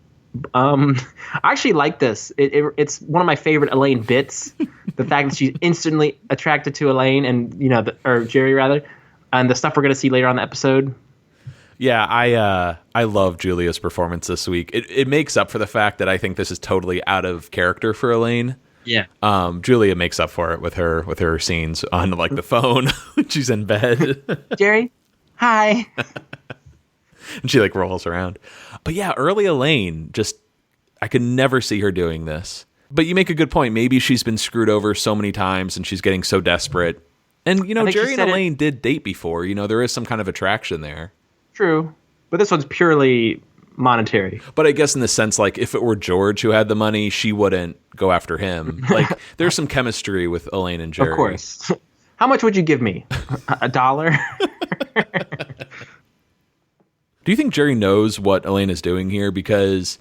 I actually like this. It's one of my favorite Elaine bits. The fact that she's instantly attracted to Elaine and, or Jerry rather, and the stuff we're going to see later on in the episode. Yeah, I love Julia's performance this week. It makes up for the fact that I think this is totally out of character for Elaine. Yeah. Julia makes up for it with her scenes on like the phone when she's in bed. Jerry, hi. And she like rolls around. But yeah, early Elaine, I could never see her doing this. But you make a good point. Maybe she's been screwed over so many times and she's getting so desperate. And Jerry and Elaine did date before. There is some kind of attraction there. True, but this one's purely monetary. But I guess in the sense, like, if it were George who had the money, she wouldn't go after him. Like, there's some chemistry with Elaine and Jerry. Of course. How much would you give me? $1? Do you think Jerry knows what Elaine is doing here? Because,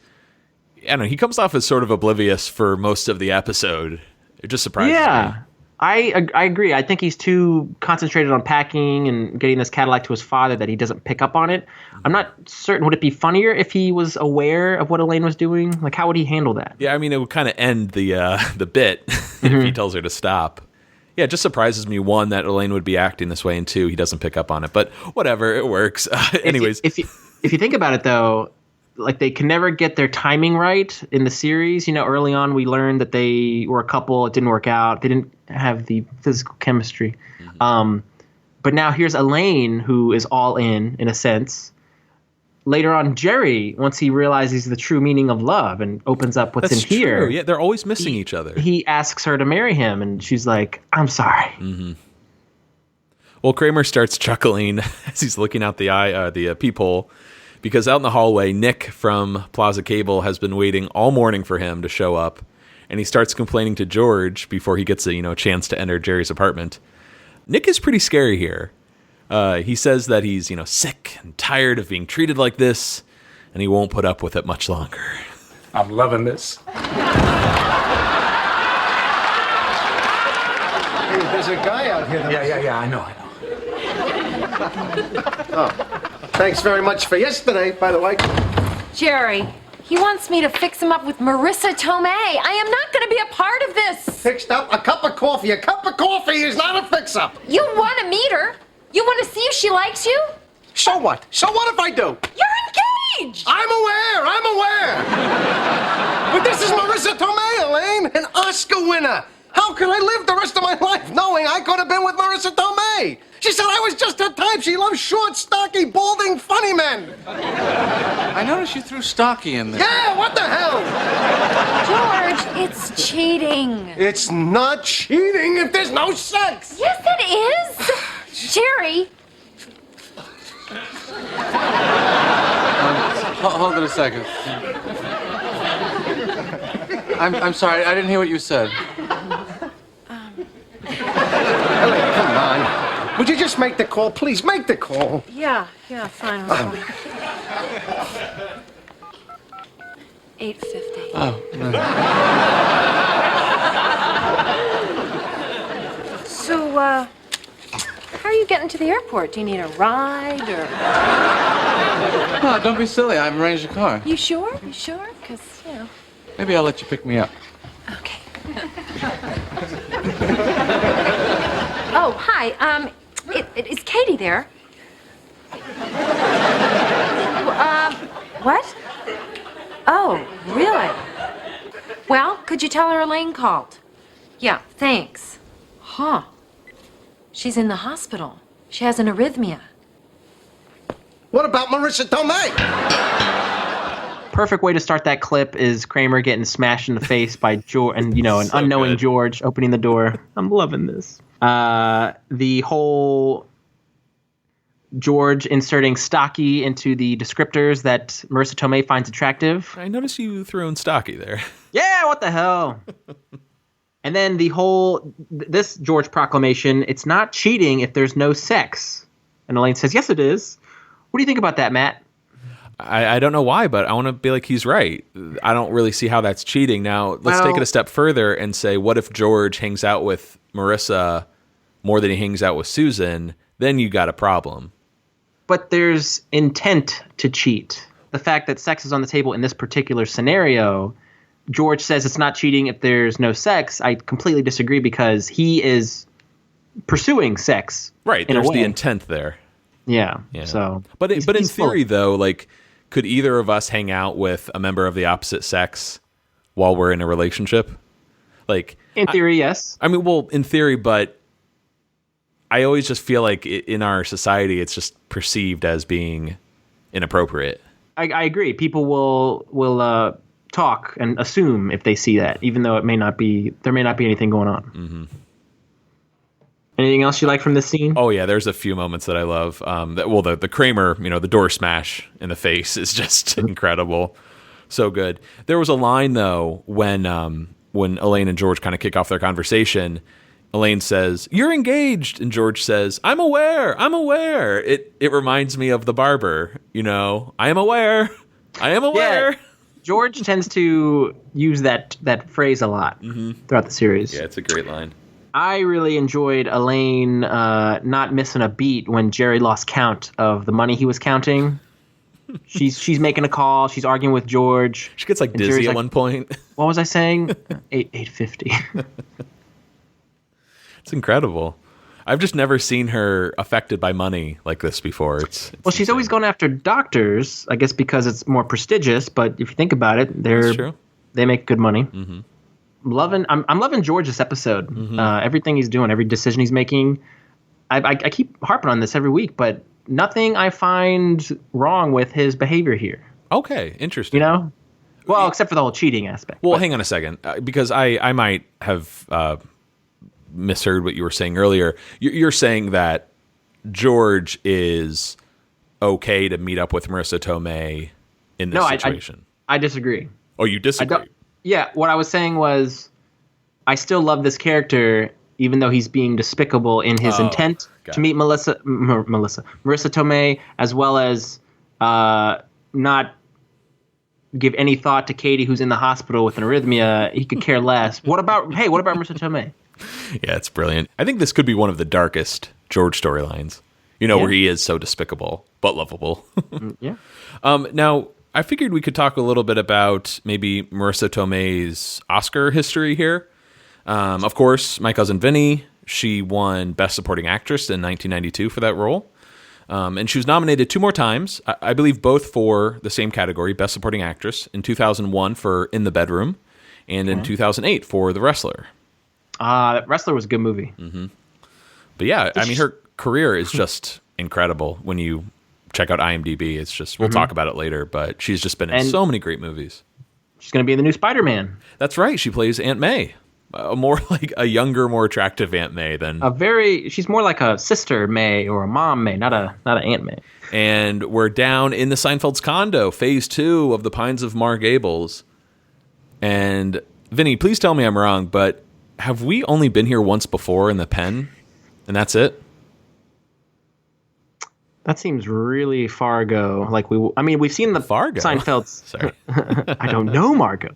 I don't know, he comes off as sort of oblivious for most of the episode. It just surprises me. I agree. I think he's too concentrated on packing and getting this Cadillac to his father that he doesn't pick up on it. I'm not certain. Would it be funnier if he was aware of what Elaine was doing? Like, how would he handle that? Yeah, I mean, it would kind of end the bit if he tells her to stop. Yeah, it just surprises me, one, that Elaine would be acting this way, and two, he doesn't pick up on it. But whatever, it works. Anyways. If you think about it, though, like, they can never get their timing right in the series. Early on we learned that they were a couple. It didn't work out. They didn't have the physical chemistry. But now here's Elaine, who is all in a sense. Later on, Jerry, once he realizes the true meaning of love and opens up what's in here. True. Yeah, they're always missing each other. He asks her to marry him, and she's like, I'm sorry. Mm-hmm. Well, Kramer starts chuckling as he's looking out the peephole, because out in the hallway, Nick from Plaza Cable has been waiting all morning for him to show up, and he starts complaining to George before he gets a chance to enter Jerry's apartment. Nick is pretty scary here. He says that he's sick and tired of being treated like this, and he won't put up with it much longer. I'm loving this. Hey, there's a guy out here. Yeah, I know. Oh, thanks very much for yesterday, by the way. Jerry, he wants me to fix him up with Marissa Tomei. I am not going to be a part of this. Fixed up? A cup of coffee. A cup of coffee is not a fix-up. You want to meet her? You want to see if she likes you? So what? So what if I do? You're engaged! I'm aware! But this is Marissa Tomei, Elaine, an Oscar winner. How could I live the rest of my life knowing I could have been with Marissa Tomei? She said I was just her type. She loves short, stocky, balding, funny men. I noticed you threw stocky in there. Yeah, what the hell? George, it's cheating. It's not cheating if there's no sex. Yes, it is. Jerry. Hold hold it a second. I'm sorry, I didn't hear what you said. Elaine, come on. Would you just make the call? Please, make the call. Yeah, fine. Hold on. 8:50. Oh, no. So, how are you getting to the airport? Do you need a ride or? No, don't be silly. I've arranged a car. You sure? You sure? Because, you know. Maybe I'll let you pick me up. Okay. Oh, hi. Is Katie there? What? Oh, really? Well, could you tell her Elaine called? Yeah, thanks. Huh. She's in the hospital. She has an arrhythmia. What about Marissa Tomei? Perfect way to start that clip is Kramer getting smashed in the face by George, and an so unknowing good. George opening the door. I'm loving this. The whole George inserting stocky into the descriptors that Marissa Tomei finds attractive. I noticed you threw in stocky there. Yeah, what the hell? And then the whole this George proclamation. It's not cheating if there's no sex. And Elaine says, "Yes, it is." What do you think about that, Matt? I don't know why, but I want to be like, he's right. I don't really see how that's cheating. Now, let's take it a step further and say, what if George hangs out with Marissa more than he hangs out with Susan? Then you got a problem. But there's intent to cheat. The fact that sex is on the table in this particular scenario, George says it's not cheating if there's no sex. I completely disagree because he is pursuing sex. Right, there's the intent there. Yeah. So, but in theory, though, like, could either of us hang out with a member of the opposite sex while we're in a relationship? Like, in theory, yes. I mean, well, in theory, but I always just feel like in our society, it's just perceived as being inappropriate. I agree. People will talk and assume if they see that, even though there may not be anything going on. Mm-hmm. Anything else you like from this scene? Oh yeah, there's a few moments that I love. The Kramer, the door smash in the face is just incredible, so good. There was a line though when Elaine and George kind of kick off their conversation. Elaine says, "You're engaged," and George says, "I'm aware. I'm aware." It reminds me of The Barber. I am aware. I am aware. Yeah. George tends to use that phrase a lot throughout the series. Yeah, it's a great line. I really enjoyed Elaine not missing a beat when Jerry lost count of the money he was counting. She's making a call. She's arguing with George. She gets dizzy at one point. What was I saying? $8.50. It's incredible. I've just never seen her affected by money like this before. It's she's insane. Always going after doctors, I guess because it's more prestigious. But if you think about it, they make good money. Mm-hmm. I'm loving George this episode. Mm-hmm. Everything he's doing, every decision he's making. I keep harping on this every week, but nothing I find wrong with his behavior here. Okay, interesting. Well, except for the whole cheating aspect. Well, hang on a second, because I might have misheard what you were saying earlier. You're saying that George is okay to meet up with Marissa Tomei in this situation. I disagree. Oh, you disagree? Yeah, what I was saying was I still love this character, even though he's being despicable in his intent to meet Marissa Tomei, as well as not give any thought to Katie, who's in the hospital with an arrhythmia. He could care less. What about Marissa Tomei? Yeah, it's brilliant. I think this could be one of the darkest George storylines, where he is so despicable but lovable. Yeah. Now, I figured we could talk a little bit about maybe Marissa Tomei's Oscar history here. Of course, My Cousin Vinny, she won Best Supporting Actress in 1992 for that role. And she was nominated 2 more times, I believe both for the same category, Best Supporting Actress, in 2001 for In the Bedroom, and in 2008 for The Wrestler. Wrestler was a good movie. Mm-hmm. But yeah, I mean, her career is just incredible when you check out IMDb. It's just, we'll talk about it later, but she's just been in so many great movies. She's going to be in the new Spider-Man. That's right. She plays Aunt May. More like a younger, more attractive Aunt May than... she's more like a sister May or a mom May, not an Aunt May. And we're down in the Seinfeld's condo, phase 2 of the Pines of Mar Gables. And Vinny, please tell me I'm wrong, but have we only been here once before in the pen? And that's it? That seems really Fargo. We've seen the Fargo. Seinfelds. Sorry. I don't know, Margo.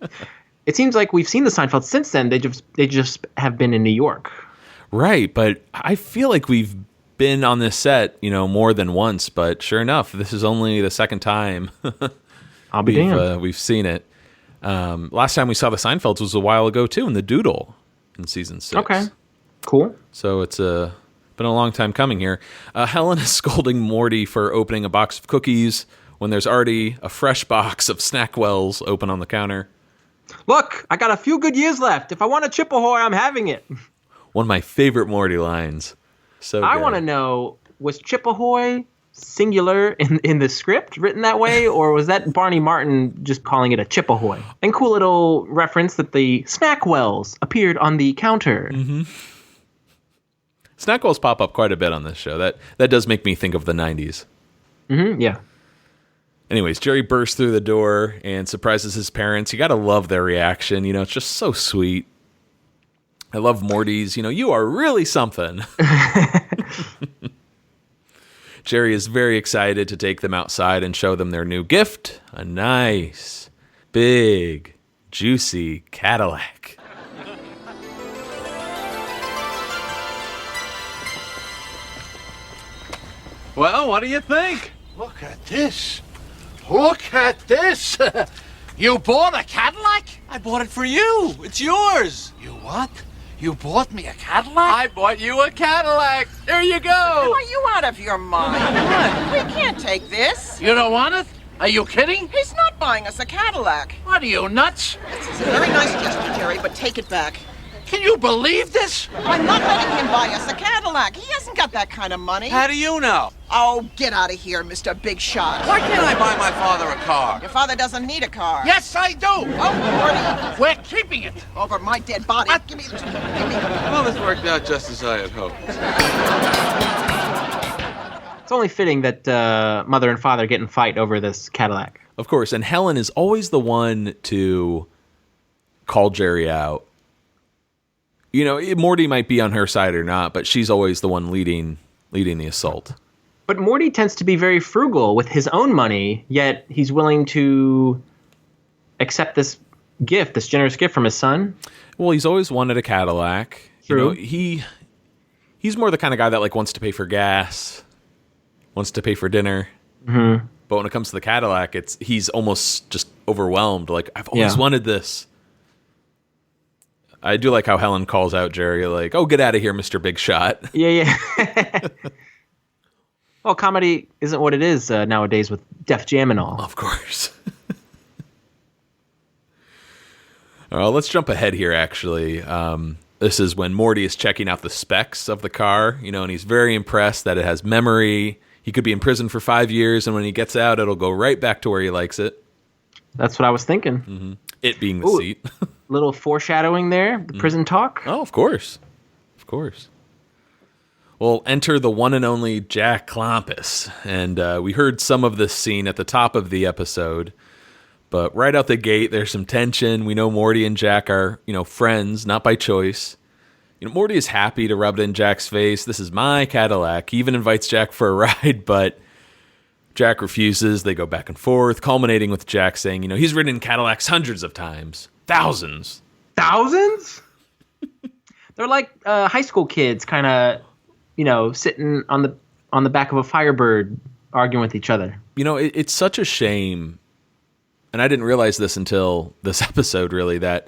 It seems like we've seen the Seinfeld since then. They just have been in New York. Right, but I feel like we've been on this set, more than once, but sure enough, this is only the second time I'll be damned. We've seen it. Last time we saw the Seinfelds was a while ago, too, in The Doodle in season 6. Okay, cool. So it's been a long time coming here. Helen is scolding Morty for opening a box of cookies when there's already a fresh box of Snackwells open on the counter. Look, I got a few good years left. If I want a chip ahoy, I'm having it. One of my favorite Morty lines. So I good. want to know, was Chip Ahoy singular in the script written that way, or was that Barney Martin just calling it a Chip Ahoy? And cool little reference that the Snackwells appeared on the counter. Mm-hmm. Snackwells pop up quite a bit on this show. That does make me think of the 90s. Mm-hmm, yeah. Anyways, Jerry bursts through the door and surprises his parents. You got to love their reaction. It's just so sweet. I love Morty's, you are really something. Jerry is very excited to take them outside and show them their new gift, a nice, big, juicy Cadillac. Well, what do you think? Look at this. Look at this. You bought a Cadillac? I bought it for you. It's yours. You what? You bought me a Cadillac? I bought you a Cadillac. Here you go. Are you out of your mind? What? We can't take this. You don't want it? Are you kidding? He's not buying us a Cadillac. What are you, nuts? This is a very nice gesture, Jerry, but take it back. Can you believe this? I'm not letting him buy us a Cadillac. He hasn't got that kind of money. How do you know? Oh, get out of here, Mr. Big Shot. Why can't I buy my father a car? Your father doesn't need a car. Yes, I do. Oh, Morty. We're keeping it. Over my dead body. What? Give me. Well, this worked out just as I had hoped. It's only fitting that mother and father get in fight over this Cadillac. Of course, and Helen is always the one to call Jerry out. Morty might be on her side or not, but she's always the one leading the assault. But Morty tends to be very frugal with his own money, yet he's willing to accept this gift, this generous gift from his son. Well, he's always wanted a Cadillac. True. He's more the kind of guy that wants to pay for gas, wants to pay for dinner. Mm-hmm. But when it comes to the Cadillac, he's almost just overwhelmed. Like, I've always wanted this. I do like how Helen calls out Jerry, like, "Oh, get out of here, Mr. Big Shot." Yeah. Well, comedy isn't what it is nowadays with Def Jam and all. Of course. All right, let's jump ahead here, actually. This is when Morty is checking out the specs of the car, and he's very impressed that it has memory. He could be in prison for 5 years, and when he gets out, it'll go right back to where he likes it. That's what I was thinking. Mm-hmm. It being the seat. Little foreshadowing there, the prison talk. Oh, of course. Of course. Well, enter the one and only Jack Klompus. And we heard some of this scene at the top of the episode. But right out the gate, there's some tension. We know Morty and Jack are, friends, not by choice. Morty is happy to rub it in Jack's face. This is my Cadillac. He even invites Jack for a ride, but Jack refuses. They go back and forth, culminating with Jack saying, he's ridden in Cadillacs hundreds of times. Thousands. Thousands? They're like high school kids kind of, sitting on the back of a Firebird arguing with each other. It's such a shame, and I didn't realize this until this episode, really, that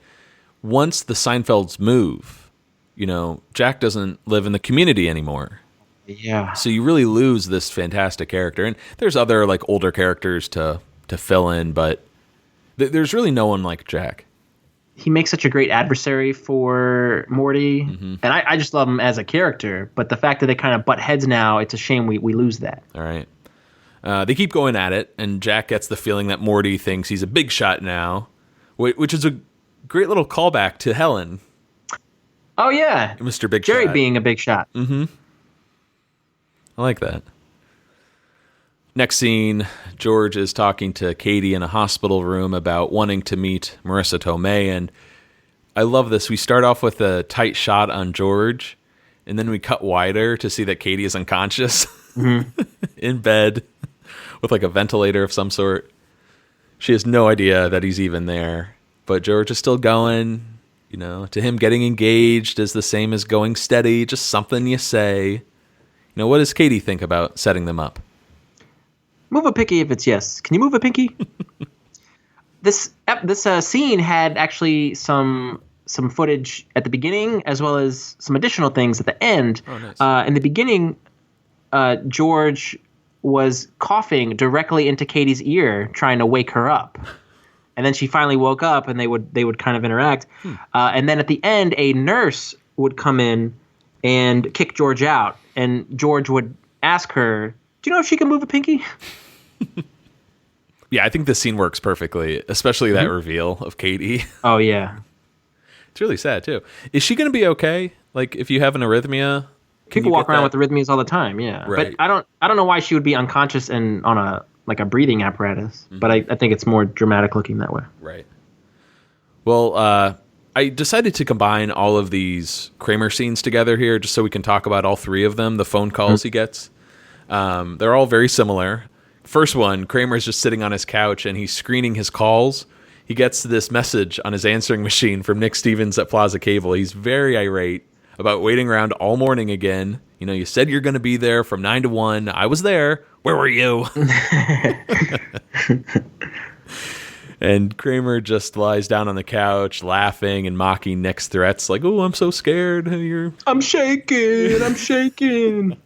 once the Seinfelds move, Jack doesn't live in the community anymore. Yeah. So you really lose this fantastic character. And there's other, older characters to fill in, but there's really no one like Jack. He makes such a great adversary for Morty, and I just love him as a character. But the fact that they kind of butt heads now, it's a shame we lose that. All right. They keep going at it, and Jack gets the feeling that Morty thinks he's a big shot now, which is a great little callback to Helen. Oh, yeah. Mr. Big Jerry Shot. being a big shot. Mm-hmm. I like that. Next scene, George is talking to Katie in a hospital room about wanting to meet Marissa Tomei, and I love this. We start off with a tight shot on George, and then we cut wider to see that Katie is unconscious in bed with like a ventilator of some sort. She has no idea that he's even there, but George is still going. You know, to him, getting engaged is the same as going steady, just something you say. You know, what does Katie think about setting them up? Move a pinky if it's yes. Can you move a pinky? This scene had actually some footage at the beginning as well as some additional things at the end. Oh, nice. In the beginning, George was coughing directly into Katie's ear, trying to wake her up. And then she finally woke up, and they would kind of interact. And then at the end, a nurse would come in and kick George out, and George would ask her, "Do you know if she can move a pinky?" Yeah, I think this scene works perfectly, especially that reveal of Katie. Oh, yeah. It's really sad, too. Is she going to be okay? Like, if you have an arrhythmia? People walk around with arrhythmias all the time, yeah. Right. But I don't know why she would be unconscious and on a breathing apparatus. But I think it's more dramatic looking that way. Right. Well, I decided to combine all of these Kramer scenes together here just so we can talk about all three of them, the phone calls he gets. They're all very similar. First one, Kramer's just sitting on his couch and he's screening his calls. He gets this message on his answering machine from Nick Stevens at Plaza Cable. He's very irate about waiting around all morning again. You know, you said you're going to be there from 9 to 1. I was there. Where were you? And Kramer just lies down on the couch, laughing and mocking Nick's threats, like, "Oh, I'm so scared. I'm shaking.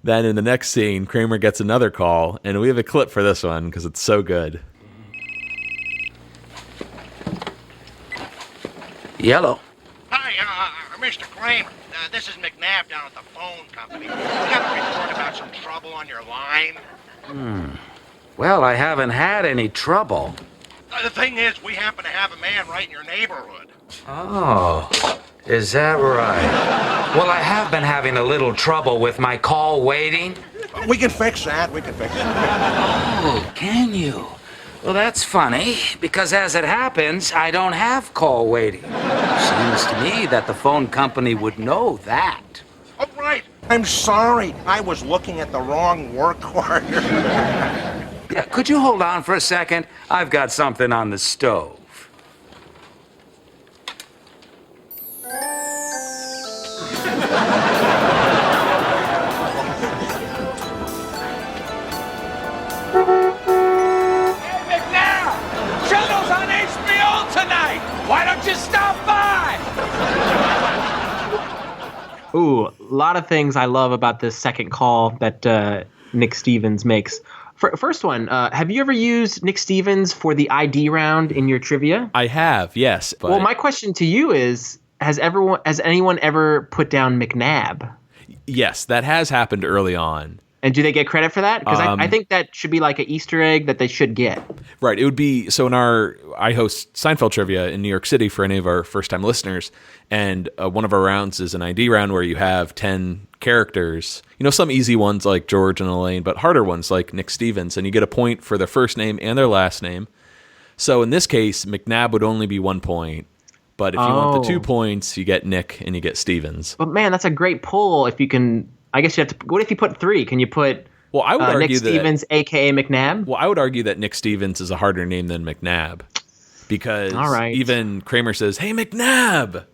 Then in the next scene, Kramer gets another call, and we have a clip for this one because it's so good. Yellow. Hi, Mr. Kramer. This is McNabb down at the phone company. We got a report about some trouble on your line. Well, I haven't had any trouble. The thing is, we happen to have a man right in your neighborhood. Oh, is that right? Well, I have been having a little trouble with my call waiting. We can fix that. Oh, can you? Well, that's funny, because as it happens, I don't have call waiting. Seems to me that the phone company would know that. Oh, right. I'm sorry. I was looking at the wrong work order. Yeah, could you hold on for a second? I've got something on the stove. Why don't you stop by? Ooh, a lot of things I love about this second call that Nick Stevens makes. First one, have you ever used Nick Stevens for the ID round in your trivia? I have, yes. But... Well, my question to you is, has anyone ever put down McNabb? Yes, that has happened early on. And do they get credit for that? Because I think that should be like an Easter egg that they should get. Right. It would be, so I host Seinfeld Trivia in New York City for any of our first-time listeners, and one of our rounds is an ID round where you have 10 characters. You know, some easy ones like George and Elaine, but harder ones like Nick Stevens, and you get a point for their first name and their last name. So in this case, McNabb would only be 1 point. But if you want the 2 points, you get Nick and you get Stevens. But man, that's a great pull if you can... I guess you have to. What if you put 3? Can you put? Well, I would argue Nick Stevens, aka McNabb. Well, I would argue that Nick Stevens is a harder name than McNabb, because even Kramer says, "Hey, McNabb,"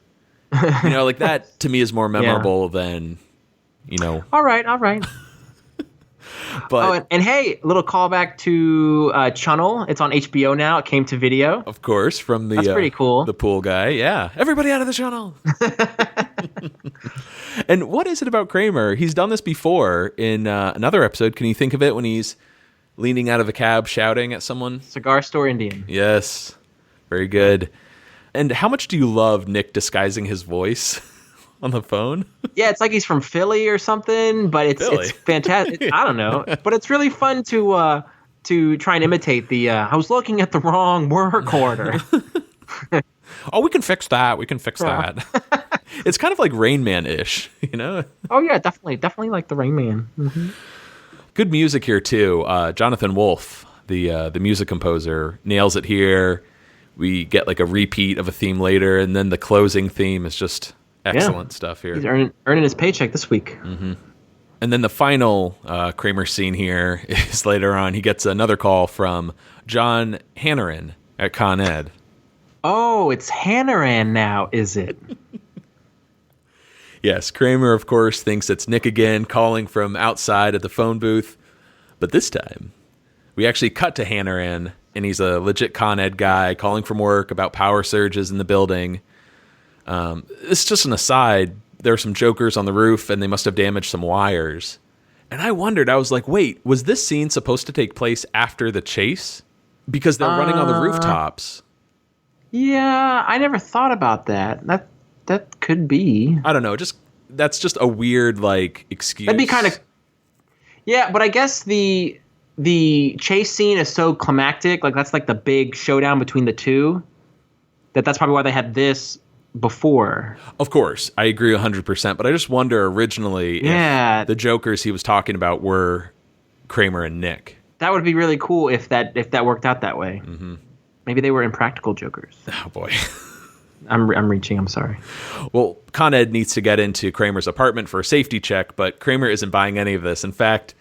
you know, like that to me is more memorable than, you know. All right. But and hey, a little callback to Chunnel. It's on HBO now. It came to video, of course, from the that's pretty cool. The pool guy. Yeah, everybody out of the Chunnel. And what is it about Kramer? He's done this before in another episode. Can you think of it when he's leaning out of a cab shouting at someone? Cigar Store Indian. Yes, very good. And how much do you love Nick disguising his voice on the phone? Yeah, it's like he's from Philly or something, but it's fantastic. I don't know, but it's really fun to try and imitate the. I was looking at the wrong work order. Oh, we can fix that. That. It's kind of like Rain Man-ish, you know? Oh yeah, definitely like the Rain Man. Mm-hmm. Good music here too. Jonathan Wolfe, the music composer, nails it here. We get like a repeat of a theme later, and then the closing theme is just excellent stuff here. He's earning his paycheck this week. Mm-hmm. And then the final Kramer scene here is later on. He gets another call from John Hannaran at Con Ed. Oh, it's Hannaran now, is it? Yes, Kramer, of course, thinks it's Nick again, calling from outside at the phone booth. But this time, we actually cut to Hannaran, and he's a legit Con Ed guy calling from work about power surges in the building. It's just an aside. There are some jokers on the roof, and they must have damaged some wires. And I wondered, I was like, wait, was this scene supposed to take place after the chase? Because they're running on the rooftops. Yeah, I never thought about that. That could be. I don't know. That's just a weird, like, excuse. That'd be kind of... Yeah, but I guess the chase scene is so climactic. Like, that's like the big showdown between the two. That's probably why they had this before. Of course, I agree 100%, but I just wonder originally if the jokers he was talking about were Kramer and Nick. That would be really cool if that worked out that way. Mm-hmm. Maybe they were impractical jokers. Oh boy. I'm reaching, I'm sorry. Well, Con Ed needs to get into Kramer's apartment for a safety check, but Kramer isn't buying any of this. In fact,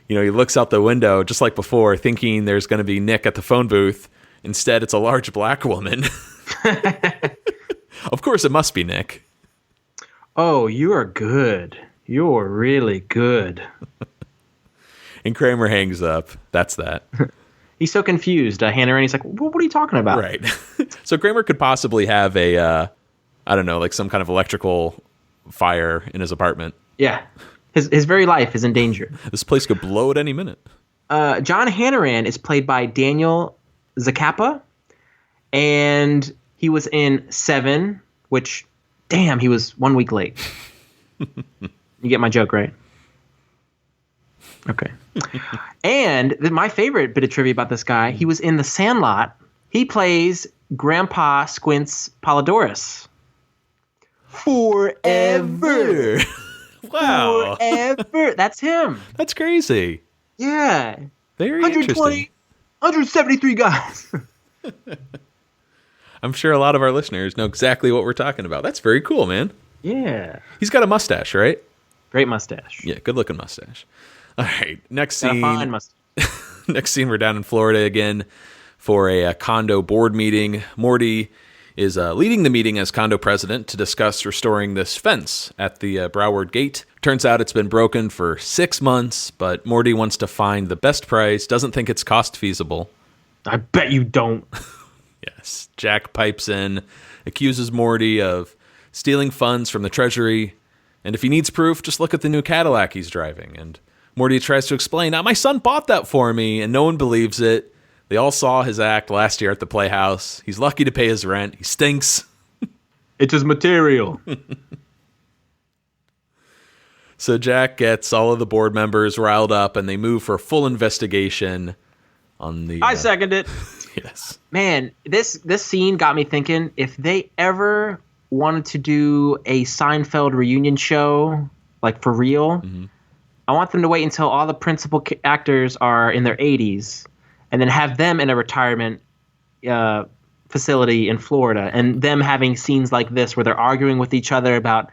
he looks out the window just like before, thinking there's going to be Nick at the phone booth. Instead, it's a large black woman. Of course, it must be Nick. Oh, you are good. You're really good. And Kramer hangs up. That's that. He's so confused. Hannaran, he's like, what are you talking about? Right. So Kramer could possibly have a, I don't know, like some kind of electrical fire in his apartment. Yeah. His very life is in danger. This place could blow at any minute. John Hannaran is played by Daniel Zacapa, and he was in Seven, which, damn, he was 1 week late. You get my joke, right? Okay. And my favorite bit of trivia about this guy, he was in The Sandlot. He plays Grandpa Squints Polydorus. Forever. Wow. Forever. That's him. That's crazy. Yeah. Very interesting. 173 guys. I'm sure a lot of our listeners know exactly what we're talking about. That's very cool, man. Yeah. He's got a mustache, right? Great mustache. Yeah, good looking mustache. All right, next scene. Fine mustache. Next scene, we're down in Florida again for a condo board meeting. Morty is leading the meeting as condo president to discuss restoring this fence at the Broward Gate. Turns out it's been broken for 6 months, but Morty wants to find the best price, doesn't think it's cost feasible. I bet you don't. Yes. Jack pipes in, accuses Morty of stealing funds from the treasury, and if he needs proof, just look at the new Cadillac he's driving. And Morty tries to explain, my son bought that for me, and no one believes it. They all saw his act last year at the Playhouse. He's lucky to pay his rent. He stinks. It's his material. So Jack gets all of the board members riled up, and they move for a full investigation on the... I second it. Yes. Man, this scene got me thinking, if they ever wanted to do a Seinfeld reunion show, like for real, I want them to wait until all the principal actors are in their 80s and then have them in a retirement facility in Florida and them having scenes like this where they're arguing with each other about,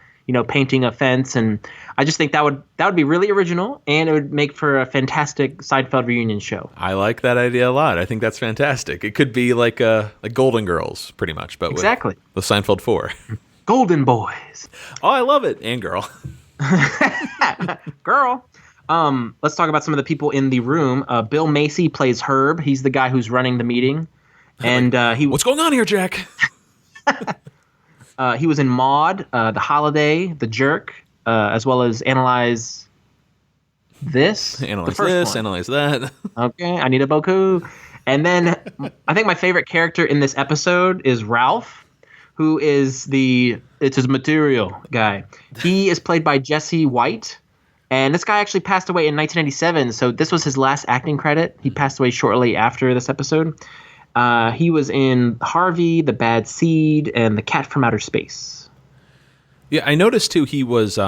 painting a fence. And I just think that would be really original, and it would make for a fantastic Seinfeld reunion show. I like that idea a lot. I think that's fantastic. It could be like Golden Girls, pretty much, but exactly with the Seinfeld 4. Golden Boys. Oh, I love it. And girl. Girl. Let's talk about some of the people in the room. Bill Macy plays Herb. He's the guy who's running the meeting. And what's going on here, Jack? He was in Maude, The Holiday, The Jerk, as well as Analyze This. Analyze this, analyze that. Okay, I need a boku. And then I think my favorite character in this episode is Ralph, who is it's his material guy. He is played by Jesse White. And this guy actually passed away in 1997, so this was his last acting credit. He passed away shortly after this episode. He was in Harvey, The Bad Seed, and The Cat from Outer Space. Yeah, I noticed, too, he was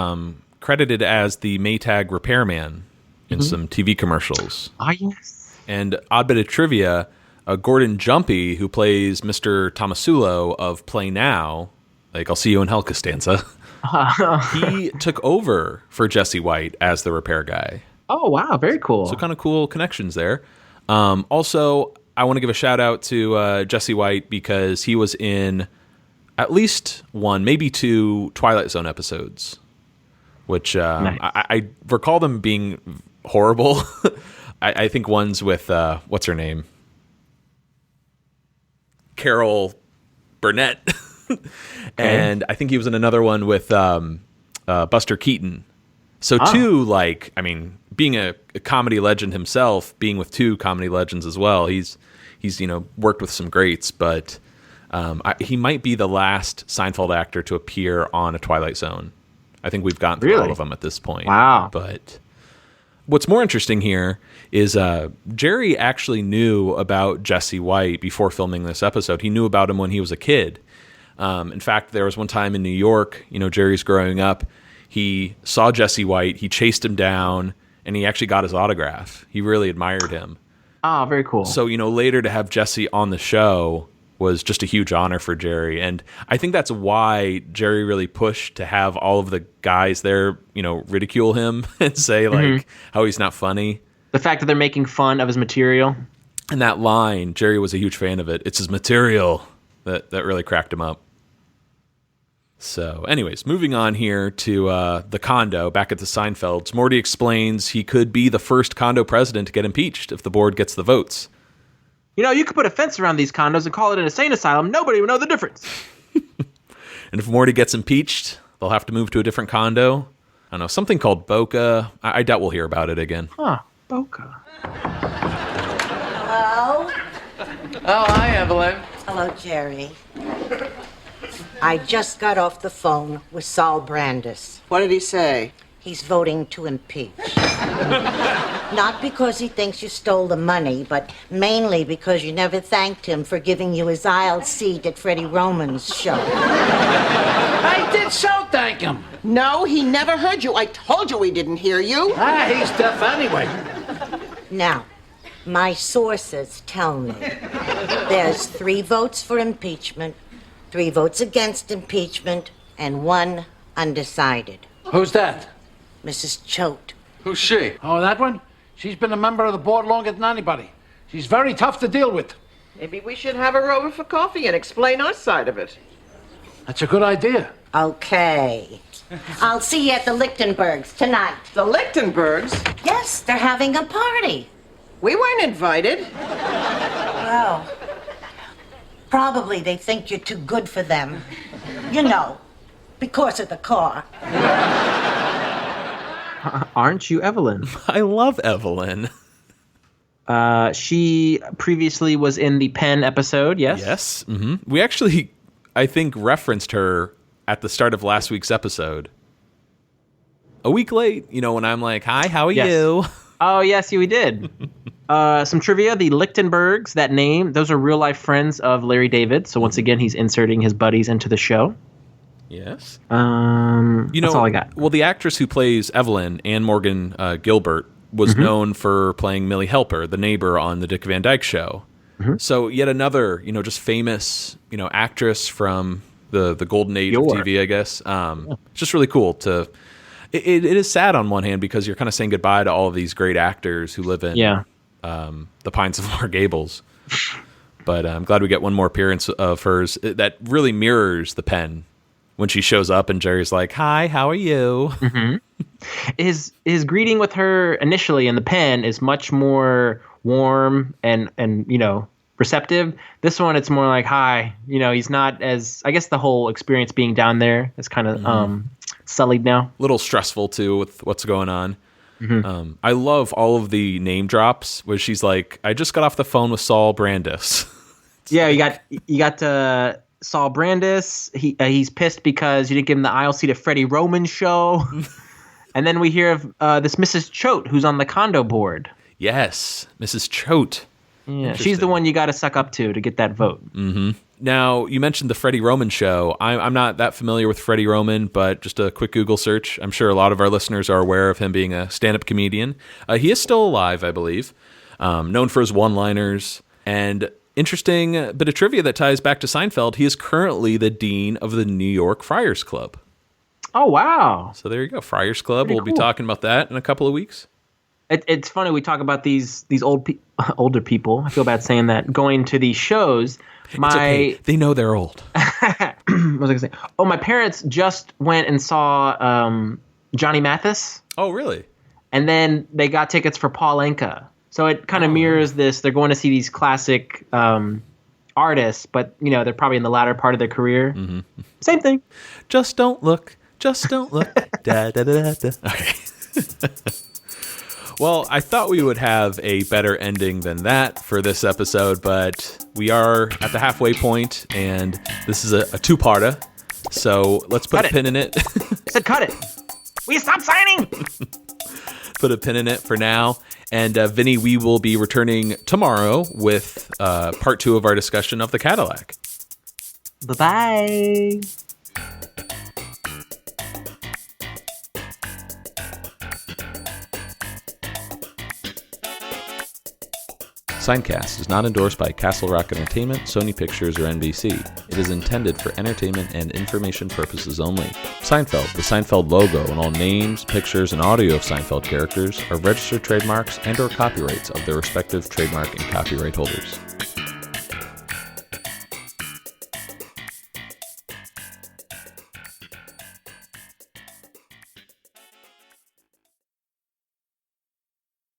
credited as the Maytag repairman in some TV commercials. Ah, yes. And odd bit of trivia, Gordon Jumpy, who plays Mr. Tomasulo of Play Now, like I'll see you in hell, Costanza, he took over for Jesse White as the repair guy. Oh, wow. Very cool. So kind of cool connections there. Also, I want to give a shout out to Jesse White because he was in at least one, maybe two Twilight Zone episodes, which nice. I recall them being horrible. I think one's with, what's her name? Carol Burnett. And I think he was in another one with Buster Keaton. So two, like, I mean, being a comedy legend himself, being with two comedy legends as well, he's worked with some greats, but he might be the last Seinfeld actor to appear on a Twilight Zone. I think we've gotten through all of them at this point. Wow. But what's more interesting here is Jerry actually knew about Jesse White before filming this episode. He knew about him when he was a kid. In fact, there was one time in New York, Jerry's growing up, he saw Jesse White, he chased him down, and he actually got his autograph. He really admired him. Oh, very cool. So, later to have Jesse on the show was just a huge honor for Jerry. And I think that's why Jerry really pushed to have all of the guys there, ridicule him and say, like, how he's not funny. The fact that they're making fun of his material. And that line, Jerry was a huge fan of it. It's his material that really cracked him up. So, anyways, moving on here to the condo, back at the Seinfelds. Morty explains he could be the first condo president to get impeached if the board gets the votes. You could put a fence around these condos and call it an insane asylum. Nobody would know the difference. And if Morty gets impeached, they'll have to move to a different condo. I don't know, something called Boca. I doubt we'll hear about it again. Huh, Boca. Hello? Oh, hi, Evelyn. Hello, Jerry. I just got off the phone with Saul Brandis. What did he say? He's voting to impeach. Not because he thinks you stole the money, but mainly because you never thanked him for giving you his aisle seat at Freddie Roman's show. I did so thank him. No, he never heard you. I told you he didn't hear you. He's deaf anyway. Now, my sources tell me there's 3 votes for impeachment, 3 votes against impeachment, and 1 undecided. Who's that? Mrs. Choate. Who's she? Oh, that one? She's been a member of the board longer than anybody. She's very tough to deal with. Maybe we should have her over for coffee and explain our side of it. That's a good idea. Okay. I'll see you at the Lichtenbergs tonight. The Lichtenbergs? Yes, they're having a party. We weren't invited. Well, probably they think you're too good for them. Because of the car. Aren't you Evelyn? I love Evelyn. She previously was in the Penn episode, yes? Yes. Mm-hmm. We actually, I think, referenced her at the start of last week's episode. A week late, when I'm like, hi, how are you? Oh, yes, we did. Some trivia, the Lichtenbergs, that name, those are real-life friends of Larry David. So once again, he's inserting his buddies into the show. Yes. That's all I got. Well, the actress who plays Evelyn, Anne Morgan Gilbert, was known for playing Millie Helper, the neighbor on the Dick Van Dyke Show. So yet another, just famous, actress from the golden age of TV, I guess. It's just really cool to... It is sad on one hand because you're kind of saying goodbye to all of these great actors who live in the Pines of Mar Gables. But I'm glad we get one more appearance of hers that really mirrors the Pen. When she shows up and Jerry's like, hi, how are you? His greeting with her initially in the Pen is much more warm and receptive. This one, it's more like, hi. He's not as, I guess the whole experience being down there is kind of sullied now. A little stressful, too, with what's going on. I love all of the name drops where she's like, I just got off the phone with Saul Brandis. Yeah, you got Saul Brandis. He's pissed because you didn't give him the aisle seat at Freddie Roman's show. And then we hear of this Mrs. Choate, who's on the condo board. Yes, Mrs. Choate. Yeah, she's the one you got to suck up to get that vote. Now, you mentioned the Freddie Roman show. I'm not that familiar with Freddie Roman, but just a quick Google search. I'm sure a lot of our listeners are aware of him being a stand-up comedian. He is still alive, I believe, known for his one-liners. And interesting bit of trivia that ties back to Seinfeld, he is currently the dean of the New York Friars Club. Oh, wow. So there you go, Friars Club. Pretty We'll be cool. talking about that in a couple of weeks. It's funny, we talk about these older people. I feel bad saying that. Going to these shows. It's okay. They know they're old. What was I going to say? Oh, my parents just went and saw Johnny Mathis. Oh, really? And then they got tickets for Paul Anka. So it kind of mirrors this. They're going to see these classic artists, but, they're probably in the latter part of their career. Mm-hmm. Same thing. Just don't look. Just don't look. Da, da, da, da, da. Okay. Well, I thought we would have a better ending than that for this episode, but we are at the halfway point, and this is a two-parter. So let's put a pin in it. I said cut it. Will you stop signing? Put a pin in it for now. And Vinny, we will be returning tomorrow with part 2 of our discussion of the Cadillac. Bye-bye. Seincast is not endorsed by Castle Rock Entertainment, Sony Pictures, or NBC. It is intended for entertainment and information purposes only. Seinfeld, the Seinfeld logo, and all names, pictures, and audio of Seinfeld characters are registered trademarks and/or copyrights of their respective trademark and copyright holders.